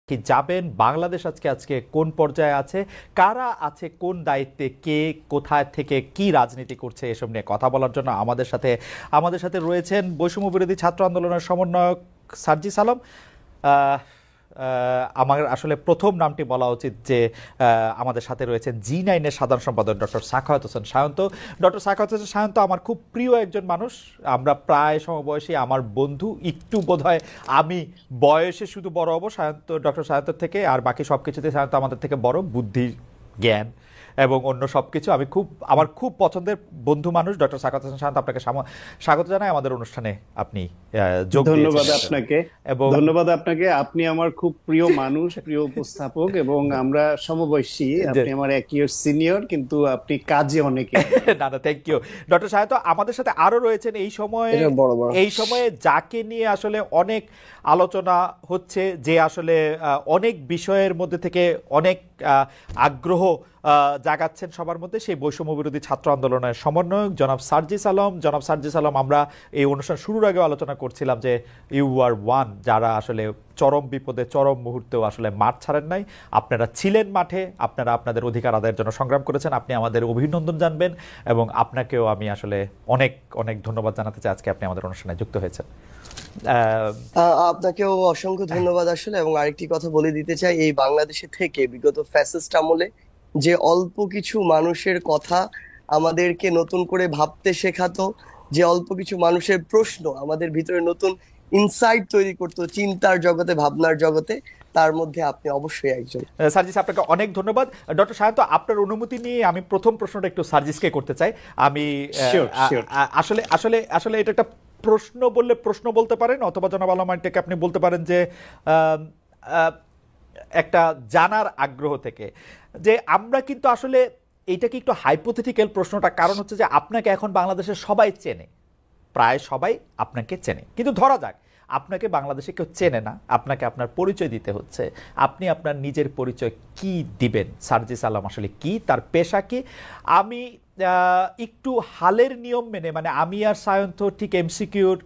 কি যাবেন, বাংলাদেশ আজকে আজকে কোন পর্যায়ে আছে, কারা আছে কোন দায়িত্বে, কে কোথায় থেকে কি রাজনীতি করছে, এসব নিয়ে কথা বলার জন্য আমাদের সাথে রয়েছেন বৈষম্য বিরোধী ছাত্র আন্দোলনের সমন্বয়ক সার্জিস আলম। আহ, আমার আসলে প্রথম নামটি বলা উচিত যে আমাদের সাথে রয়েছেন জি9-এর সাধারণ সম্পাদক ডক্টর সাখাওয়াত হোসেন সায়ন্ত। ডক্টর সাখাওয়াত হোসেন সায়ন্ত আমার খুব প্রিয় একজন মানুষ, আমরা প্রায় সমবয়সী, আমার বন্ধু। একটু বোধহয় আমি বয়সে শুধু বড় হব ডক্টর সায়ন্তর থেকে, আর বাকি সব কিছুতে সায়ন্ত আমাদের থেকে বড়, বুদ্ধি, জ্ঞান এবং অন্য সব কিছু। আমার খুব পছন্দের বন্ধু মানুষ ডক্টর সাখাওয়াত হোসেন সায়ন্ত। আপনাকে স্বাগত জানাই আমাদের অনুষ্ঠানে। আপনি যোগ দিয়েছেন। ধন্যবাদ আপনাকে। আপনি আমার খুব প্রিয় মানুষ, প্রিয় উপস্থাপক, এবং আমরা সমবয়সী। আপনি আমার 1 ইয়ার সিনিয়র, কিন্তু আপনি কাজে অনেকে। না, থ্যাংক ইউ ডক্টর সায়ন্ত। আমাদের সাথে আরো রয়েছেন এই সময়ে যাকে নিয়ে আসলে অনেক আলোচনা হচ্ছে, যে আসলে অনেক বিষয়ের মধ্যে থেকে অনেক আগ্রহ জাগাচ্ছেন সবার মধ্যে, সেই বৈষম্য বিরোধী ছাত্র আন্দোলনের সমন্বয়ক জনাব সার্জিস আলম। আমরা এই অনুষ্ঠান শুরুর আগে আলোচনা করছিলাম যে ইউ আর ওয়ান, যারা আসলে চরম বিপদে চরম মুহূর্তেও আসলে মাঠ ছাড়েন নাই। আপনারা ছিলেন মাঠে, আপনারা আপনাদের অধিকার আদায়ের জন্য সংগ্রাম করেছেন। আপনি আমাদের অভিনন্দন জানবেন, এবং আপনাকেও আমি আসলে অনেক অনেক ধন্যবাদ জানাতে চাই আজকে আপনি আমাদের অনুষ্ঠানে যুক্ত হয়েছেন। আপনাকেও অসংখ্য ধন্যবাদ আসলে। এবং আরেকটি কথা বলে দিতে চাই, এই বাংলাদেশে থেকে বিগত ফ্যাসিস্ট আমলে যে অল্প কিছু মানুষের কথা আমাদেরকে নতুন করে ভাবতে শেখাতো, যে অল্প কিছু মানুষের প্রশ্ন আমাদের ভিতরে নতুন ইনসাইট তৈরি করতো, চিন্তার জগতে, ভাবনার জগতে, তার মধ্যে আপনি অবশ্যই একজন। সার্জিস, আপনাকে অনেক ধন্যবাদ। ডক্টর সায়ন্ত, আপনার অনুমতি নিয়ে আমি প্রথম প্রশ্নটা একটু সার্জিসকে করতে চাই। আমি আসলে আসলে আসলে এটা একটা প্রশ্ন বললে প্রশ্ন বলতে পারেন, অথবা জনাব আলম এটাকে আপনি বলতে পারেন যে একটা জানার আগ্রহ থেকে, যে আমরা কিন্তু আসলে এইটাকে একটু হাইপোথেটিক্যাল প্রশ্নটা, কারণ হচ্ছে যে আপনাকে এখন বাংলাদেশের সবাই চেনে, প্রায় সবাই আপনাকে চেনে, কিন্তু ধরা যাক আপনাকে বাংলাদেশে কেউ চেনে না, আপনাকে আপনার পরিচয় দিতে হচ্ছে। আপনি আপনার নিজের পরিচয় কি দিবেন? সার্জিস আলম আসলে কি, তার পেশা কি? আমি একটু হালের নিয়ম মেনে, মানে আমি আর সায়ন্ত ঠিক এমসিকিউর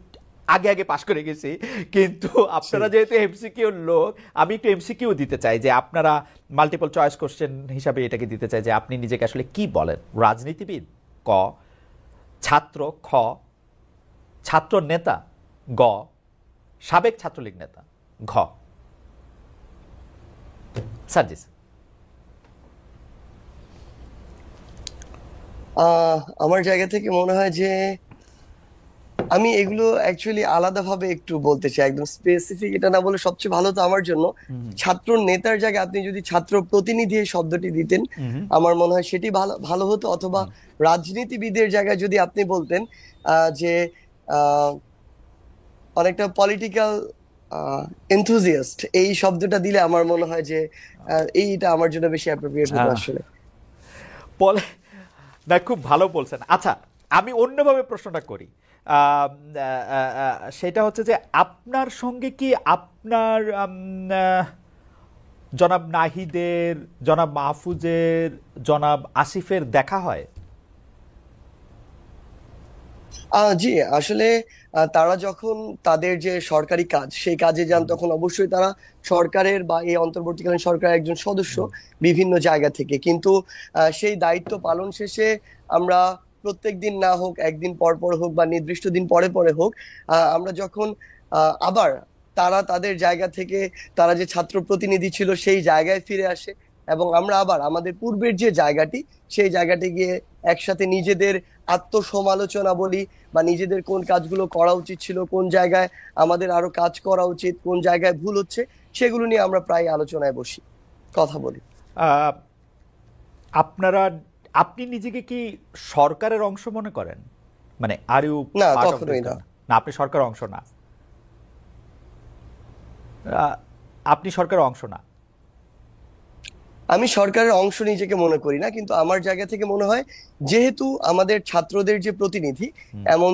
আগে পাশ করে গেছি, কিন্তু আপনারা যেহেতু এমসিকিউর লোক, আমি একটু এমসিকিউ দিতে চাই, যে আপনারা মাল্টিপল চয়েস কোশ্চেন হিসাবে এটাকে দিতে চাই, যে আপনি নিজেকে আসলে কি বলেন? রাজনীতিবিদ ক, ছাত্র খ, ছাত্র নেতা গ, সাবেক ছাত্রলীগ নেতা ঘ। সার্জিস। আমার জায়গা থেকে মনে হয় যে আমি এগুলো অ্যাকচুয়ালি আলাদাভাবে একটু বলতে চাই, একদম স্পেসিফিক এটা না বলে সবচেয়ে ভালো তো আমার জন্য ছাত্র নেতার জায়গায় আপনি যদি ছাত্র প্রতিনিধি এই শব্দটি দিতেন, আমার মনে হয় সেটি ভালো হতো। অথবা রাজনীতিবিদের জায়গায় যদি আপনি বলতেন যে অনেকটা পলিটিক্যাল এনথুজিয়াস্ট, এই শব্দটা দিলে আমার মনে হয় যে এইটা আমার জন্য বেশি অ্যাপ্রোপ্রিয়েট হতো আসলে। না, খুব ভালো বলছেন। আচ্ছা, আমি অন্যভাবে প্রশ্নটা করি। সেটা হচ্ছে যে আপনার সঙ্গে কি আপনার জনাব নাহিদের, জনাব মাহফুজের, জনাব আসিফের দেখা হয়? জি, আসলে তারা যখন তাদের যে সরকারি কাজ, সেই কাজে যান, তখন অবশ্যই তারা সরকারের বা এই অন্তর্বর্তীকালীন সরকারের একজন সদস্য বিভিন্ন জায়গা থেকে। কিন্তু সেই দায়িত্ব পালন শেষে আমরা প্রত্যেক দিন না হোক, একদিন পর পর হোক বা নির্দিষ্ট দিন পরে পরে হোক, আমরা যখন আবার তারা তাদের জায়গা থেকে, তারা যে ছাত্র প্রতিনিধি ছিল সেই জায়গায় ফিরে আসে, এবং আমরা আবার আমাদের পূর্বের যে জায়গাটি, সেই জায়গাটি গিয়ে একসাথে নিজেদের আত্মসমালোচনা বলি, বা নিজেদের কোন কাজগুলো করা উচিত ছিল, কোন জায়গায় আমাদের আরো কাজ করা উচিত, কোন জায়গায় ভুল হচ্ছে, সেগুলো নিয়ে আমরা প্রায় আলোচনায় বসি, কথা বলি। আপনি নিজেকে কি সরকারের অংশ মনে করেন? মানে আর ইউ? না, কখনোই না। না, আপনি সরকারের অংশ না। আপনি সরকারের অংশ না। আমি সরকারের অংশ নিজেকে মনে করি না, কিন্তু আমার জায়গা থেকে মনে হয়, যেহেতু আমাদের ছাত্রদের যে প্রতিনিধি, এমন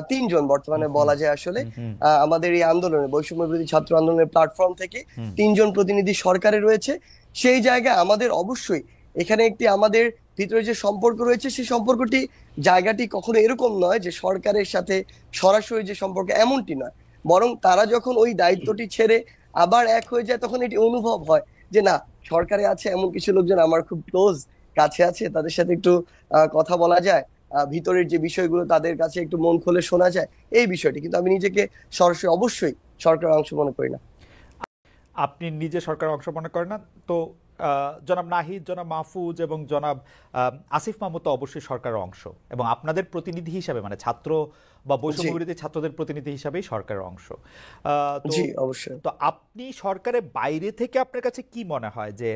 3জন বর্তমানে বলা যায় আসলে, আমাদের এই আন্দোলনে, বৈষম্য বিরোধী ছাত্র আন্দোলনের প্ল্যাটফর্ম থেকে 3জন প্রতিনিধি সরকারে রয়েছে, সেই জায়গায় আমাদের অবশ্যই এখানে একটি আমাদের ভিতরে যে সম্পর্ক রয়েছে, সেই সম্পর্কটি, জায়গাটি কখনো এরকম নয় যে সরকারের সাথে সরাসরি যে সম্পর্ক, এমনটি নয়। বরং তারা যখন ওই দায়িত্বটি ছেড়ে আবার এক হয়ে যায়, তখন এটি অনুভব হয় যে না, সরকারে আছে এমন কিছু লোকজন আমার খুব ক্লোজ, কাছে আছে, তাদের সাথে একটু কথা বলা যায়, ভিতরের যে বিষয়গুলো তাদের কাছে একটু মন খুলে শোনা যায়, এই বিষয়টি। কিন্তু আমি নিজেকে সরাসরি অবশ্যই সরকারের অংশ মনে করি না। আপনি নিজে সরকারের অংশ মনে করেন না তো জনাব নাহিদ, জনাব মাহফুজ এবং জনাব আসিফ মাহমুদ তো অবশ্যই সরকারের অংশ, এবং আপনাদের প্রতিনিধি হিসাবে, মানে ছাত্র বা বৈষম্য বিরোধী ছাত্রদের প্রতিনিধি হিসাবেই সরকারের অংশ। তো জি অবশ্যই। তো আপনি সরকারের বাইরে থেকে আপনার কাছে কি মনে হয় যে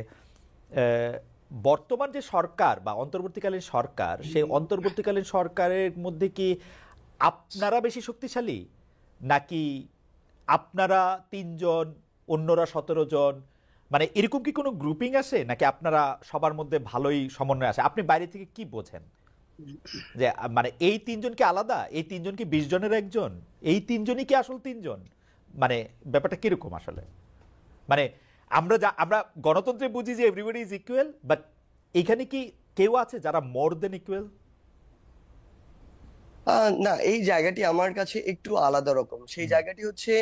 বর্তমান যে সরকার বা অন্তর্বর্তীকালীন সরকার, সেই অন্তর্বর্তীকালীন সরকারের মধ্যে কি আপনারা বেশি শক্তিশালী, নাকি আপনারা ৩ জন অন্যরা ১৭ জন, মানে এরকম কি কোনো গ্রুপিং আছে, নাকি আপনারা সবার মধ্যে ভালোই সমন্বয় আছে? আপনি বাইরে থেকে কি বোঝেন যে মানে এই ৩ জন কি আলাদা, এই ৩ জন কি ২০ জনের একজন, এই ৩ জনই কি আসল ৩ জন, মানে ব্যাপারটা কিরকম আসলে? মানে আমরা গণতন্ত্রে বুঝি যে এভরিবডি ইজ ইকুয়াল, বাট এখানে কি কেউ আছে যারা মোর দেন ইকুয়াল? না, এই জায়গাটি আমার কাছে একটু আলাদা রকম। সেই জায়গাটি হচ্ছে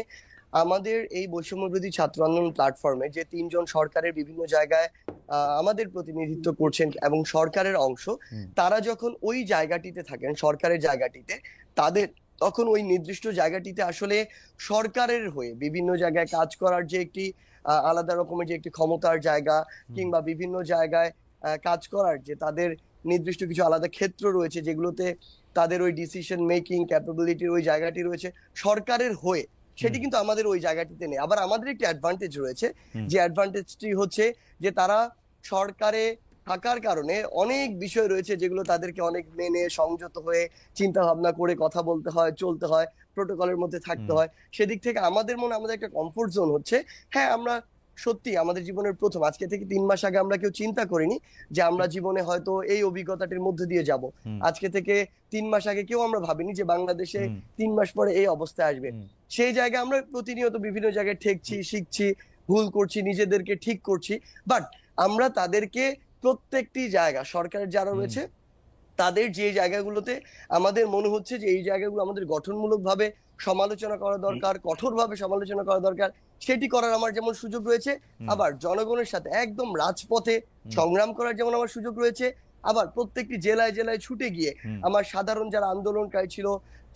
আমাদের এই বৈষম্যবিরোধী ছাত্র আন্দোলন প্ল্যাটফর্মে যে ৩ জন সরকারের বিভিন্ন জায়গায় আমাদের প্রতিনিধিত্ব করছেন এবং সরকারের অংশ, তারা যখন ওই জায়গাটিতে থাকেন, সরকারের জায়গাটিতে, তাদের তখন ওই নির্দিষ্ট জায়গাটিতে আসলে সরকারের হয়ে বিভিন্ন জায়গায় কাজ করার যে একটি আলাদা রকমের যে একটি ক্ষমতার জায়গা, কিংবা বিভিন্ন জায়গায় কাজ করার যে তাদের নির্দিষ্ট কিছু আলাদা ক্ষেত্র রয়েছে, যেগুলোতে তাদের ওই ডিসিশন মেকিং ক্যাপাবিলিটির ওই জায়গাটি রয়েছে সরকারের হয়ে, সেটি কিন্তু আমাদের ওই জায়গাটিতে নেই। আবার আমাদের একটি অ্যাডভান্টেজ রয়েছে, যে অ্যাডভান্টেজটি হচ্ছে যে তারা সরকারে থাকার কারণে অনেক বিষয় রয়েছে যেগুলো তাদেরকে অনেক মেনে সংযত হয়ে চিন্তা ভাবনা করে কথা বলতে হয়, চলতে হয়, প্রোটোকলের মধ্যে থাকতে হয়। সেদিক থেকে আমাদের মনে আমাদের একটা কমফোর্ট জোন হচ্ছে। হ্যাঁ, আমরা সত্যি আমাদের জীবনের প্রথম, আজকে থেকে ৩ মাস আগে আমরা কেউ চিন্তা করিনি যে আমরা জীবনে হয়তো এই অভিজ্ঞতাটির মধ্যে দিয়ে যাব। আজকে থেকে ৩ মাস আগে কেউ আমরা ভাবিনি যে বাংলাদেশে ৩ মাস পরে এই অবস্থায় আসবে। সেই জায়গায় আমরা প্রতিনিয়ত বিভিন্ন জায়গায় ঠেকছি, শিখছি, ভুল করছি, নিজেদেরকে ঠিক করছি। বাট আমরা তাদেরকে প্রত্যেকটি জায়গা, সরকারের যারা রয়েছে তাদের যে জায়গাগুলোতে আমাদের মনে হচ্ছে যে এই জায়গাগুলো আমাদের গঠনমূলক ভাবে সমালোচনা করা দরকার, কঠোরভাবে সমালোচনা করা দরকার, সেটি করার আমার যেমন সুযোগ রয়েছে, আবার জনগণের সাথে একদম রাজপথে সংগ্রাম করার যেমন আমার সুযোগ রয়েছে, আবার প্রত্যেকটি জেলায় জেলায় ছুটে গিয়ে আমার সাধারণ যারা আন্দোলনকারী ছিল,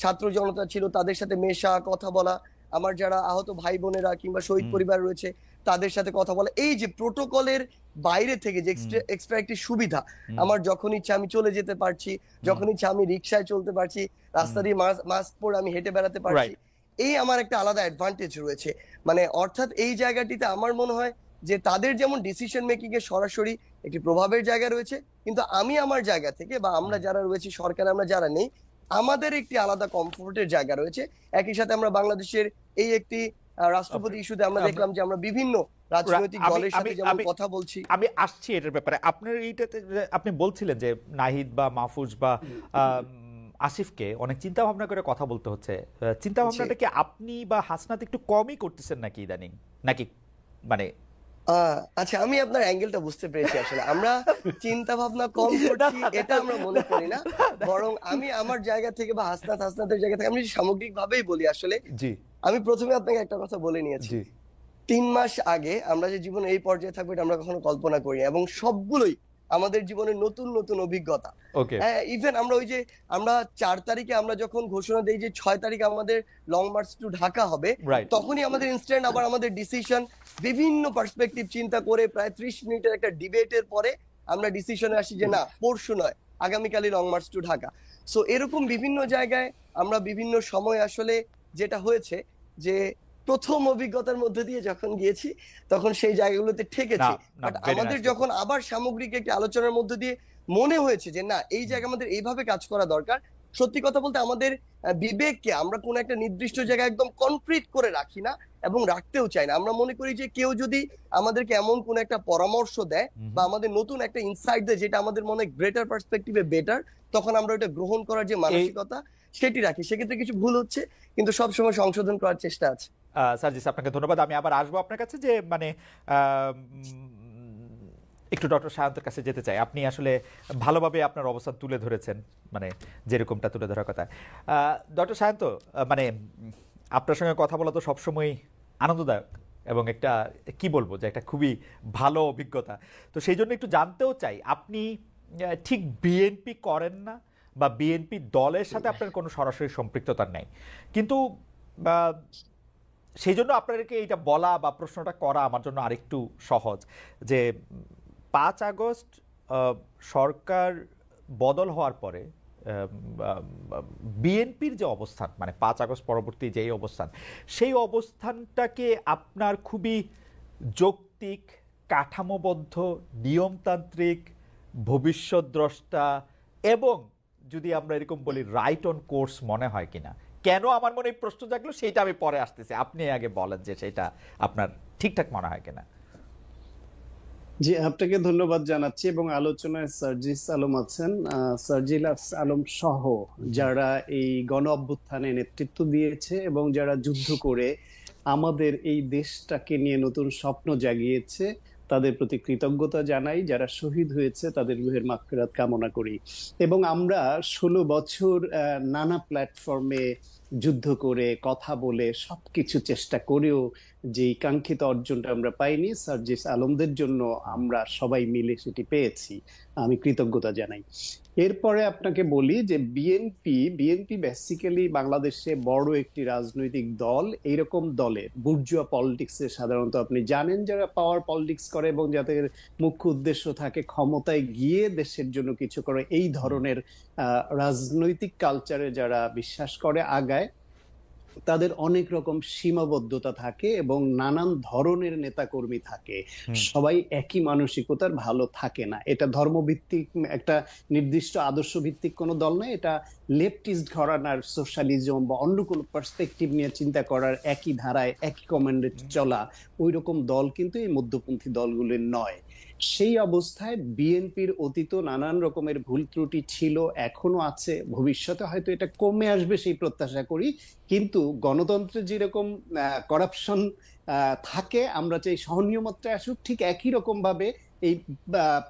ছাত্র জনতা ছিল, তাদের সাথে মেশা, কথা বলা, আমার যারা আহত ভাই বোনেরা কিংবা শহীদ পরিবার রয়েছে তাদের সাথে কথা বলা, এই যে প্রোটোকলের বাইরে থেকে যে এক্সট্রা একটি সুবিধা, আমার যখন ইচ্ছা আমি চলে যেতে পারছি, যখন ইচ্ছা আমি রিক্সায় চলতে পারছি, রাস্তা দিয়ে মাস্ক পরে আমি হেঁটে বেড়াতে পারছি, এই আমার একটা আলাদা অ্যাডভান্টেজ রয়েছে। মানে অর্থাৎ এই জায়গাটিতে আমার মনে হয় যে তাদের যেমন ডিসিশন মেকিং এ সরাসরি একটি প্রভাবের জায়গা রয়েছে, কিন্তু আমি আমার জায়গা থেকে বা আমরা যারা রয়েছি সরকারে আমরা যারা নেই, আমাদের একটি আলাদা কমফোর্টের জায়গা রয়েছে। একই সাথে আমরা বাংলাদেশের এই একটি রাষ্ট্রপতি ইস্যুতে আমরা দেখলাম যে আমরা বিভিন্ন রাজনৈতিক দলের সাথে যেমন কথা বলছি। আমি আসছি এটার ব্যাপারে। আপনার এইটাতে আপনি বলছিলেন যে নাহিদ বা মাহফুজ বা আসিফকে অনেক চিন্তা ভাবনা করে কথা বলতে হচ্ছে। চিন্তা ভাবনাটা কি আপনি বা হাসনাত একটু কমই করতেছেন নাকি ইদানিং, নাকি মানে? আচ্ছা, আমি আপনার অ্যাঙ্গেলটা বুঝতে পেরেছি। আসলে আমরা চিন্তা ভাবনা কম করছি এটা আমরা মনে করি না, বরং আমি আমার জায়গা থেকে বা হাসনাতের জায়গা থেকে আমি সামগ্রিক ভাবেই বলি। আসলে আমি প্রথমে আপনাকে একটা কথা বলে নিয়েছি, ৩ মাস আগে আমরা যে জীবনে এই পর্যায়ে থাকবো এটা আমরা কখনো কল্পনা করিনি, এবং সবগুলোই আমাদের জীবনের নতুন নতুন অভিজ্ঞতা। ইভেন আমরা ওই যে আমরা ৪ তারিখে আমরা যখন ঘোষণা দেই যে ৬ তারিখে আমাদের লং মার্চ টু ঢাকা হবে, তখনই আমাদের ইনস্ট্যান্ট আবার আমাদের ডিসিশন বিভিন্ন পার্সপেক্টিভ চিন্তা করে প্রায় ৩০ মিনিটের একটা ডিবেটের পরে আমরা ডিসিশনে আসি যে না, পরশু নয়, আগামীকালই long march to Dhaka. So এরকম বিভিন্ন জায়গায় আমরা বিভিন্ন সময় আসলে যেটা হয়েছে যে প্রথম অভিজ্ঞতার মধ্যে দিয়ে যখন গিয়েছি তখন সেই জায়গাগুলোতে ঠেকেছি, বাট আমাদের যখন আবার সামগ্রিক একটি আলোচনার মধ্যে দিয়ে মনে হয়েছে যে না, এই জায়গা আমাদের এইভাবে কাজ করা দরকার। সত্যি কথা বলতে আমাদের বিবেককে আমরা কোন একটা নির্দিষ্ট জায়গায় একদম কনক্রিট করে রাখি না এবং রাখতেও চাই না। আমরা মনে করি যে কেউ যদি আমাদেরকে এমন কোন একটা পরামর্শ দেয় বা আমাদের নতুন একটা ইনসাইট দেয় যেটা আমাদের মনে গ্রেটার পার্সপেক্টিভে বেটার, তখন আমরা ওটা গ্রহণ করার যে মানসিকতা সেটি রাখি। সেক্ষেত্রে কিছু ভুল হচ্ছে, কিন্তু সবসময় সংশোধন করার চেষ্টা আছে। সার্জিস, আপনাকে ধন্যবাদ। আমি আবার আসবো আপনার কাছে যে মানে একটু ডক্টর সায়ন্তের কাছে যেতে চাই। আপনি আসলে ভালোভাবে আপনার অবস্থান তুলে ধরেছেন, মানে যেরকমটা তুলে ধরার কথা। ডক্টর সায়ন্ত, মানে আপনার সঙ্গে কথা বলা তো সবসময় আনন্দদায়ক, এবং একটা কি বলবো যে একটা খুবই ভালো অভিজ্ঞতা। তো সেই জন্য একটু জানতেও চাই, আপনি ঠিক বিএনপি করেন না বা বিএনপি দলের সাথে আপনার কোনো সরাসরি সম্পৃক্ততা নেই, কিন্তু সেই জন্য আপনাদেরকে এইটা বলা বা প্রশ্নটা করা আমার জন্য আরেকটু সহজ যে 5 আগস্ট সরকার বদল হওয়ার পরে বিএনপির যে অবস্থান, মানে 5 আগস্ট পরবর্তী যেই অবস্থান, সেই অবস্থানটাকে আপনার খুবই যৌক্তিক, কাঠামোবদ্ধ, নিয়মতান্ত্রিক, ভবিষ্যৎদ্রষ্টা এবং যদি আমরা এরকম বলি রাইট অন কোর্স মনে হয় কিনা? কেন আমার মনে এই প্রশ্ন জাগলো সেটা আমি পরে আসতেছি, আপনি আগে বলেন যে সেটা আপনার ঠিকঠাক মনে হয় কিনা। জি, আপনাকে ধন্যবাদ জানাচ্ছি এবং আলোচনায় সার্জিস আলম আছেন, সার্জিলাস আলম সহ যারা এই গণ অভ্যুত্থানে নেতৃত্ব দিয়েছে এবং যারা যুদ্ধ করে আমাদের এই দেশটাকে নিয়ে নতুন স্বপ্ন জাগিয়েছে, তাদের প্রতি কৃতজ্ঞতা জানাই। যারা শহীদ হয়েছে তাদের রুহের মাগফিরাত কামনা করি। এবং আমরা 16 বছর নানা প্ল্যাটফর্মে যুদ্ধ করে, কথা বলে, সবকিছু চেষ্টা করেও যে কাঙ্ক্ষিত অর্জনটা আমরা পাইনি, সার্জিস আলমদের জন্য আমরা সবাই মিলে সেটি পেয়েছি, আমি কৃতজ্ঞতা জানাই। এরপরে আপনাকে বলি যে বিএনপি বেসিক্যালি বাংলাদেশে বড় একটি রাজনৈতিক দল। এইরকম দলের বুর্জুয়া পলিটিক্সে সাধারণত আপনি জানেন যারা পাওয়ার পলিটিক্স করে এবং যাদের মুখ্য উদ্দেশ্য থাকে ক্ষমতায় গিয়ে দেশের জন্য কিছু করে, এই ধরনের রাজনৈতিক কালচারে যারা বিশ্বাস করে আগায়, তাদের অনেক রকম সীমাবদ্ধতা থাকে এবং নানান ধরনের নেতাকর্মী থাকে। সবাই একই মানসিকতার ভালো থাকে না। এটা ধর্মভিত্তিক একটা নির্দিষ্ট আদর্শ ভিত্তিক কোনো দল নয়, এটা লেফটিস্ট ঘরানার সোশ্যালিজম বা অন্য কোনো পার্সপেক্টিভ নিয়ে চিন্তা করার, একই ধারায় একই কমান্ডে চলা ওই রকম দল কিন্তু এই মধ্যপন্থী দলগুলির নয়। সেই অবস্থায় বিএনপির অতীত নানান রকমের ভুল ত্রুটি ছিল, এখনো আছে, ভবিষ্যতে হয়তো এটা কমে আসবে সেই প্রত্যাশা করি। কিন্তু গণতন্ত্রে যেরকম করাপশন থাকে, আমরা চাই সহনীয় মাত্রায় আসুক, ঠিক একই রকম ভাবে এই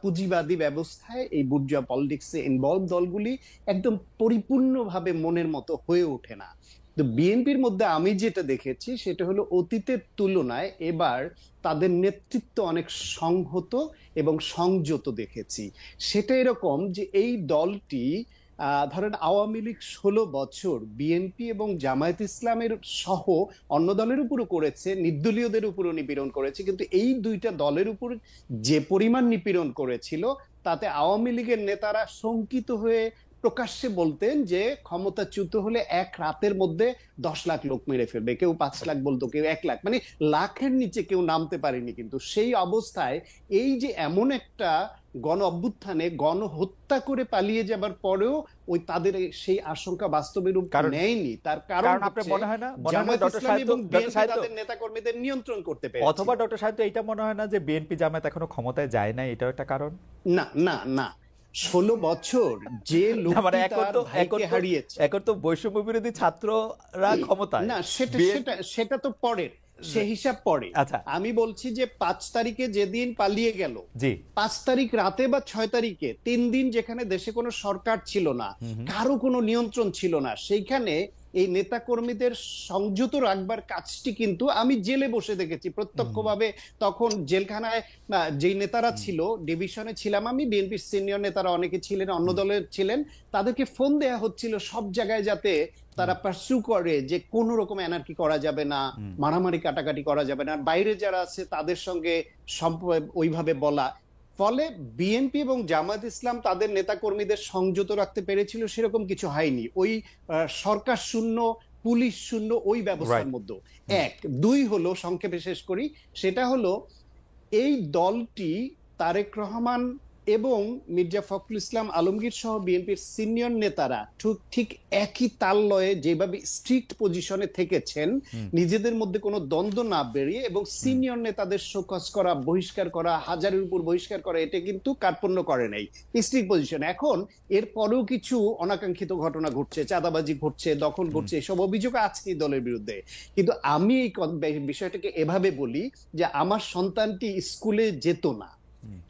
পুঁজিবাদী ব্যবস্থায় এই বুর্জুয়া পলিটিক্সে ইনভলভ দলগুলি একদম পরিপূর্ণভাবে মনের মতো হয়ে ওঠে না। তো বিএনপির মধ্যে আমি যেটা দেখেছি সেটা হলো অতীতের তুলনায় এবার তাদের নেতৃত্ব অনেক সংহত এবং সংযত দেখেছি। সেটা এরকম যে এই দলটি ধরেন আওয়ামী লীগ 16 বছর বিএনপি এবং জামায়াত ইসলামের সহ অন্য দলের উপরও করেছে, নির্দলীয়দের উপরও নিপীড়ন করেছে, কিন্তু এই দুইটা দলের উপর যে পরিমাণ নিপীড়ন করেছিল তাতে আওয়ামী লীগের নেতারা শঙ্কিত হয়ে প্রকাশ্যে বলতেন যে ক্ষমতাচ্যুত হলে এক রাতের মধ্যে 10 লাখ লোক মেরে ফেলবে, কেউ 5 লাখ বলতো, কেউ 1 লাখ, মানে লাখের নিচে কেউ নামতে পারেনি। কিন্তু সেই অবস্থায় এই যে এমন একটা গণ অভ্যুত্থানে গণহত্যা করে পালিয়ে যাবার পরেও ওই তাদের সেই আশঙ্কা বাস্তবে রূপ নেয়নি, তার কারণ আপনার মনে হয় না তাদের নেতা কর্মীদের নিয়ন্ত্রণ করতে পেরেছে? অথবা ডক্টর সাহিত্য এইটা মনে হয় না যে বিএনপি জামায়াত এখনো ক্ষমতায় যায় না, এটাও একটা কারণ? না না না, 16 বছর যে লোক হারিয়েছে, এখন তো বৈষম্য বিরোধী ছাত্ররা ক্ষমতায় না, সেটা তো পরের, সে হিসাব পরে। আচ্ছা, আমি বলছি যে 5 তারিখে যেদিন পালিয়ে গেল, 5 তারিখ রাতে বা 6 তারিখে 3 দিন যেখানে দেশে কোনো সরকার ছিল না, কারো কোনো নিয়ন্ত্রণ ছিল না, সেইখানে এই নেতা কর্মীদের সংযত রাখবার কাজটি কিন্তু আমি জেলে বসে দেখেছি প্রত্যক্ষভাবে। তখন জেলখানায় যেই নেতারা ছিল, ডিভিশনে ছিলাম আমি, বিএনপির সিনিয়র নেতারা অনেকে ছিলেন, অন্য দলের ছিলেন, তাদেরকে ফোন দেয়া হচ্ছিল সব জায়গায় যাতে তারা পারসু করে যে কোন রকম এনার্কি করা যাবে না, মারামারি কাটাকাটি করা যাবে না, বাইরে যারা আছে তাদের সঙ্গে ওইভাবে বলা। ফলে বিএনপি এবং জামায়াত ইসলাম তাদের নেতা কর্মীদের সংযত রাখতে পেরেছিল, সেরকম কিছু হয়নি। ওই সরকার শূন্য, পুলিশ শূন্য ওই ব্যবস্থার মধ্যে। 1 2 হলো, সংক্ষেপে শেষ করি, সেটা হলো এই দলটি তারেক রহমান এবং মির্জা ফখরুল ইসলাম আলমগীর সহ বিএনপির সিনিয়র নেতারা ঠিক একই তাল লয়ে যেভাবে স্ট্রিক্ট পজিশনে থেকেছেন, নিজেদের মধ্যে কোনো দ্বন্দ্ব না বেরিয়ে, এবং সিনিয়র নেতাদের শোকজ করা, বহিষ্কার করা, হাজারের উপর বহিষ্কার করা, এটা কিন্তু কার্পণ্য করে নাই, স্ট্রিক্ট পজিশন। এখন এর পরেও কিছু অনাকাঙ্ক্ষিত ঘটনা ঘটছে, চাঁদাবাজি ঘটছে, দখল ঘটছে, এসব অভিযোগ আছে দলের বিরুদ্ধে। কিন্তু আমি এই বিষয়টাকে এভাবে বলি যে আমার সন্তানটি স্কুলে যেত না,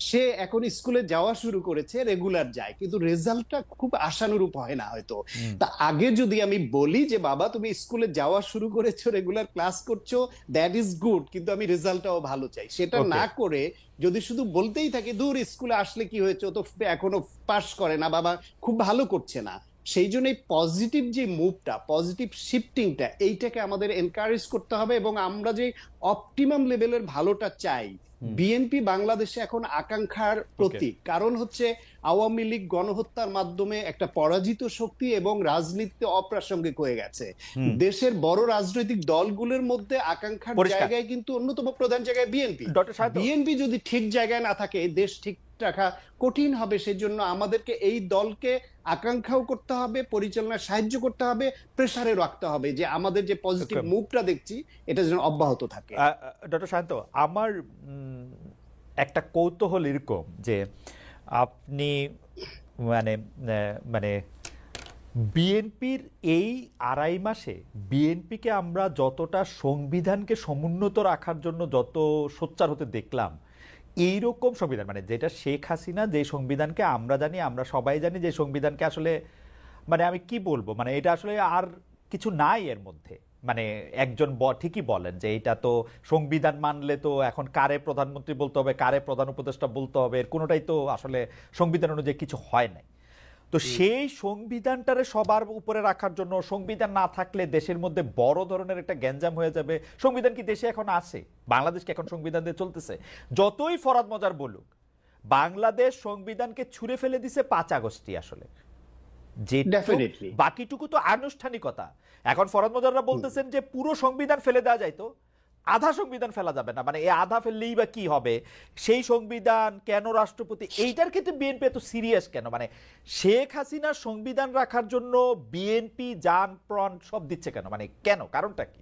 সে এখন স্কুলে যাওয়া শুরু করেছে, রেগুলার যায়, কিন্তু রেজাল্টটা খুব আশানুরূপ হয় না হয়তো। তা আগে যদি আমি বলি যে বাবা তুমি স্কুলে যাওয়া শুরু করেছো, রেগুলার ক্লাস করছো, দ্যাট ইজ গুড, কিন্তু আমি রেজাল্টটাও ভালো চাই, সেটা না করে যদি শুধু বলতেই থাকে দূর স্কুলে আসলে কি হয়েছে, ও তো এখনো পাস করে না, বাবা খুব ভালো করছে না, সেই জন্য এই পজিটিভ যে মুভটা, পজিটিভ শিফটিংটা, এইটাকে আমাদের এনকারেজ করতে হবে। এবং আমরা যে অপটিমাম লেভেলের ভালোটা চাই, বিএনপি বাংলাদেশে এখন আকাঙ্ক্ষার প্রতীক। কারণ হচ্ছে আওয়ামী লীগ গণহত্যার মাধ্যমে একটা পরাজিত শক্তি এবং রাজনীতিতে অপ্রাসঙ্গিক হয়ে গেছে। দেশের বড় রাজনৈতিক দলগুলোর মধ্যে আকাঙ্ক্ষার জায়গায় কিন্তু অন্যতম প্রধান জায়গায় বিএনপি। বিএনপি যদি ঠিক জায়গায় না থাকে, দেশ ঠিক রাখা কঠিন হবে। সেজন্য আমাদেরকে এই দলকে আকাঙ্ক্ষাও করতে হবে, পরিচালনায় সাহায্য করতে হবে, প্রেসারে রাখতে হবে যে আমাদের যে পজিটিভ মুভটা দেখছি এটা যেন অব্যাহত থাকে। ডক্টর শান্ত, আমার একটা কৌতূহল এরকম যে আপনি মানে মানে বিএনপির এই আড়াই মাসে বিএনপিকে আমরা যতটা সংবিধানকে সমুন্নত রাখার জন্য যত সোচ্চার হতে দেখলাম, এইরকম সংবিধান মানে যেটা শেখ হাসিনা যে সংবিধানকে আমরা জানি, আমরা সবাই জানি যে সংবিধানকে আসলে মানে আমি কি বলবো, মানে এটা আসলে আর কিছু নাই এর মধ্যে। মানে একজন ঠিকই বলেন যে এটা তো সংবিধান মানলে তো এখন কারে প্রধানমন্ত্রী বলতে হবে, কারে প্রধান উপদেষ্টা বলতে হবে, এর কোনোটাই তো আসলে সংবিধান অনুযায়ী কিছু হয় নাই। তো সেই সংবিধানটারে সবার উপরে রাখার জন্য, সংবিধান না থাকলে দেশের মধ্যে বড় ধরনের একটা গ্যাঞ্জাম হয়ে যাবে। সংবিধান কি দেশে এখন আছে? বাংলাদেশ কি এখন সংবিধান দিয়ে চলতেছে? যতই ফরাদ মজার বলুক, বাংলাদেশ সংবিধানকে ছুঁড়ে ফেলে দিছে 5 আগস্টই আসলে, যে বাকিটুকু তো আনুষ্ঠানিকতা। এখন ফরাদ মজাররা বলতেছেন যে পুরো সংবিধান ফেলে দেওয়া যায়, তো আধা সংবিধান ফেলা যাবে না, মানে এই আধা ফেললেই বা কি হবে, সেই সংবিধান কেন রাষ্ট্রপতি, এইটার ক্ষেত্রে বিএনপি এত সিরিয়াস কেন? মানে শেখ হাসিনার সংবিধান রাখার জন্য বিএনপি জান প্রাণ সব দিচ্ছে কেন, মানে কেন, কারণটা কি?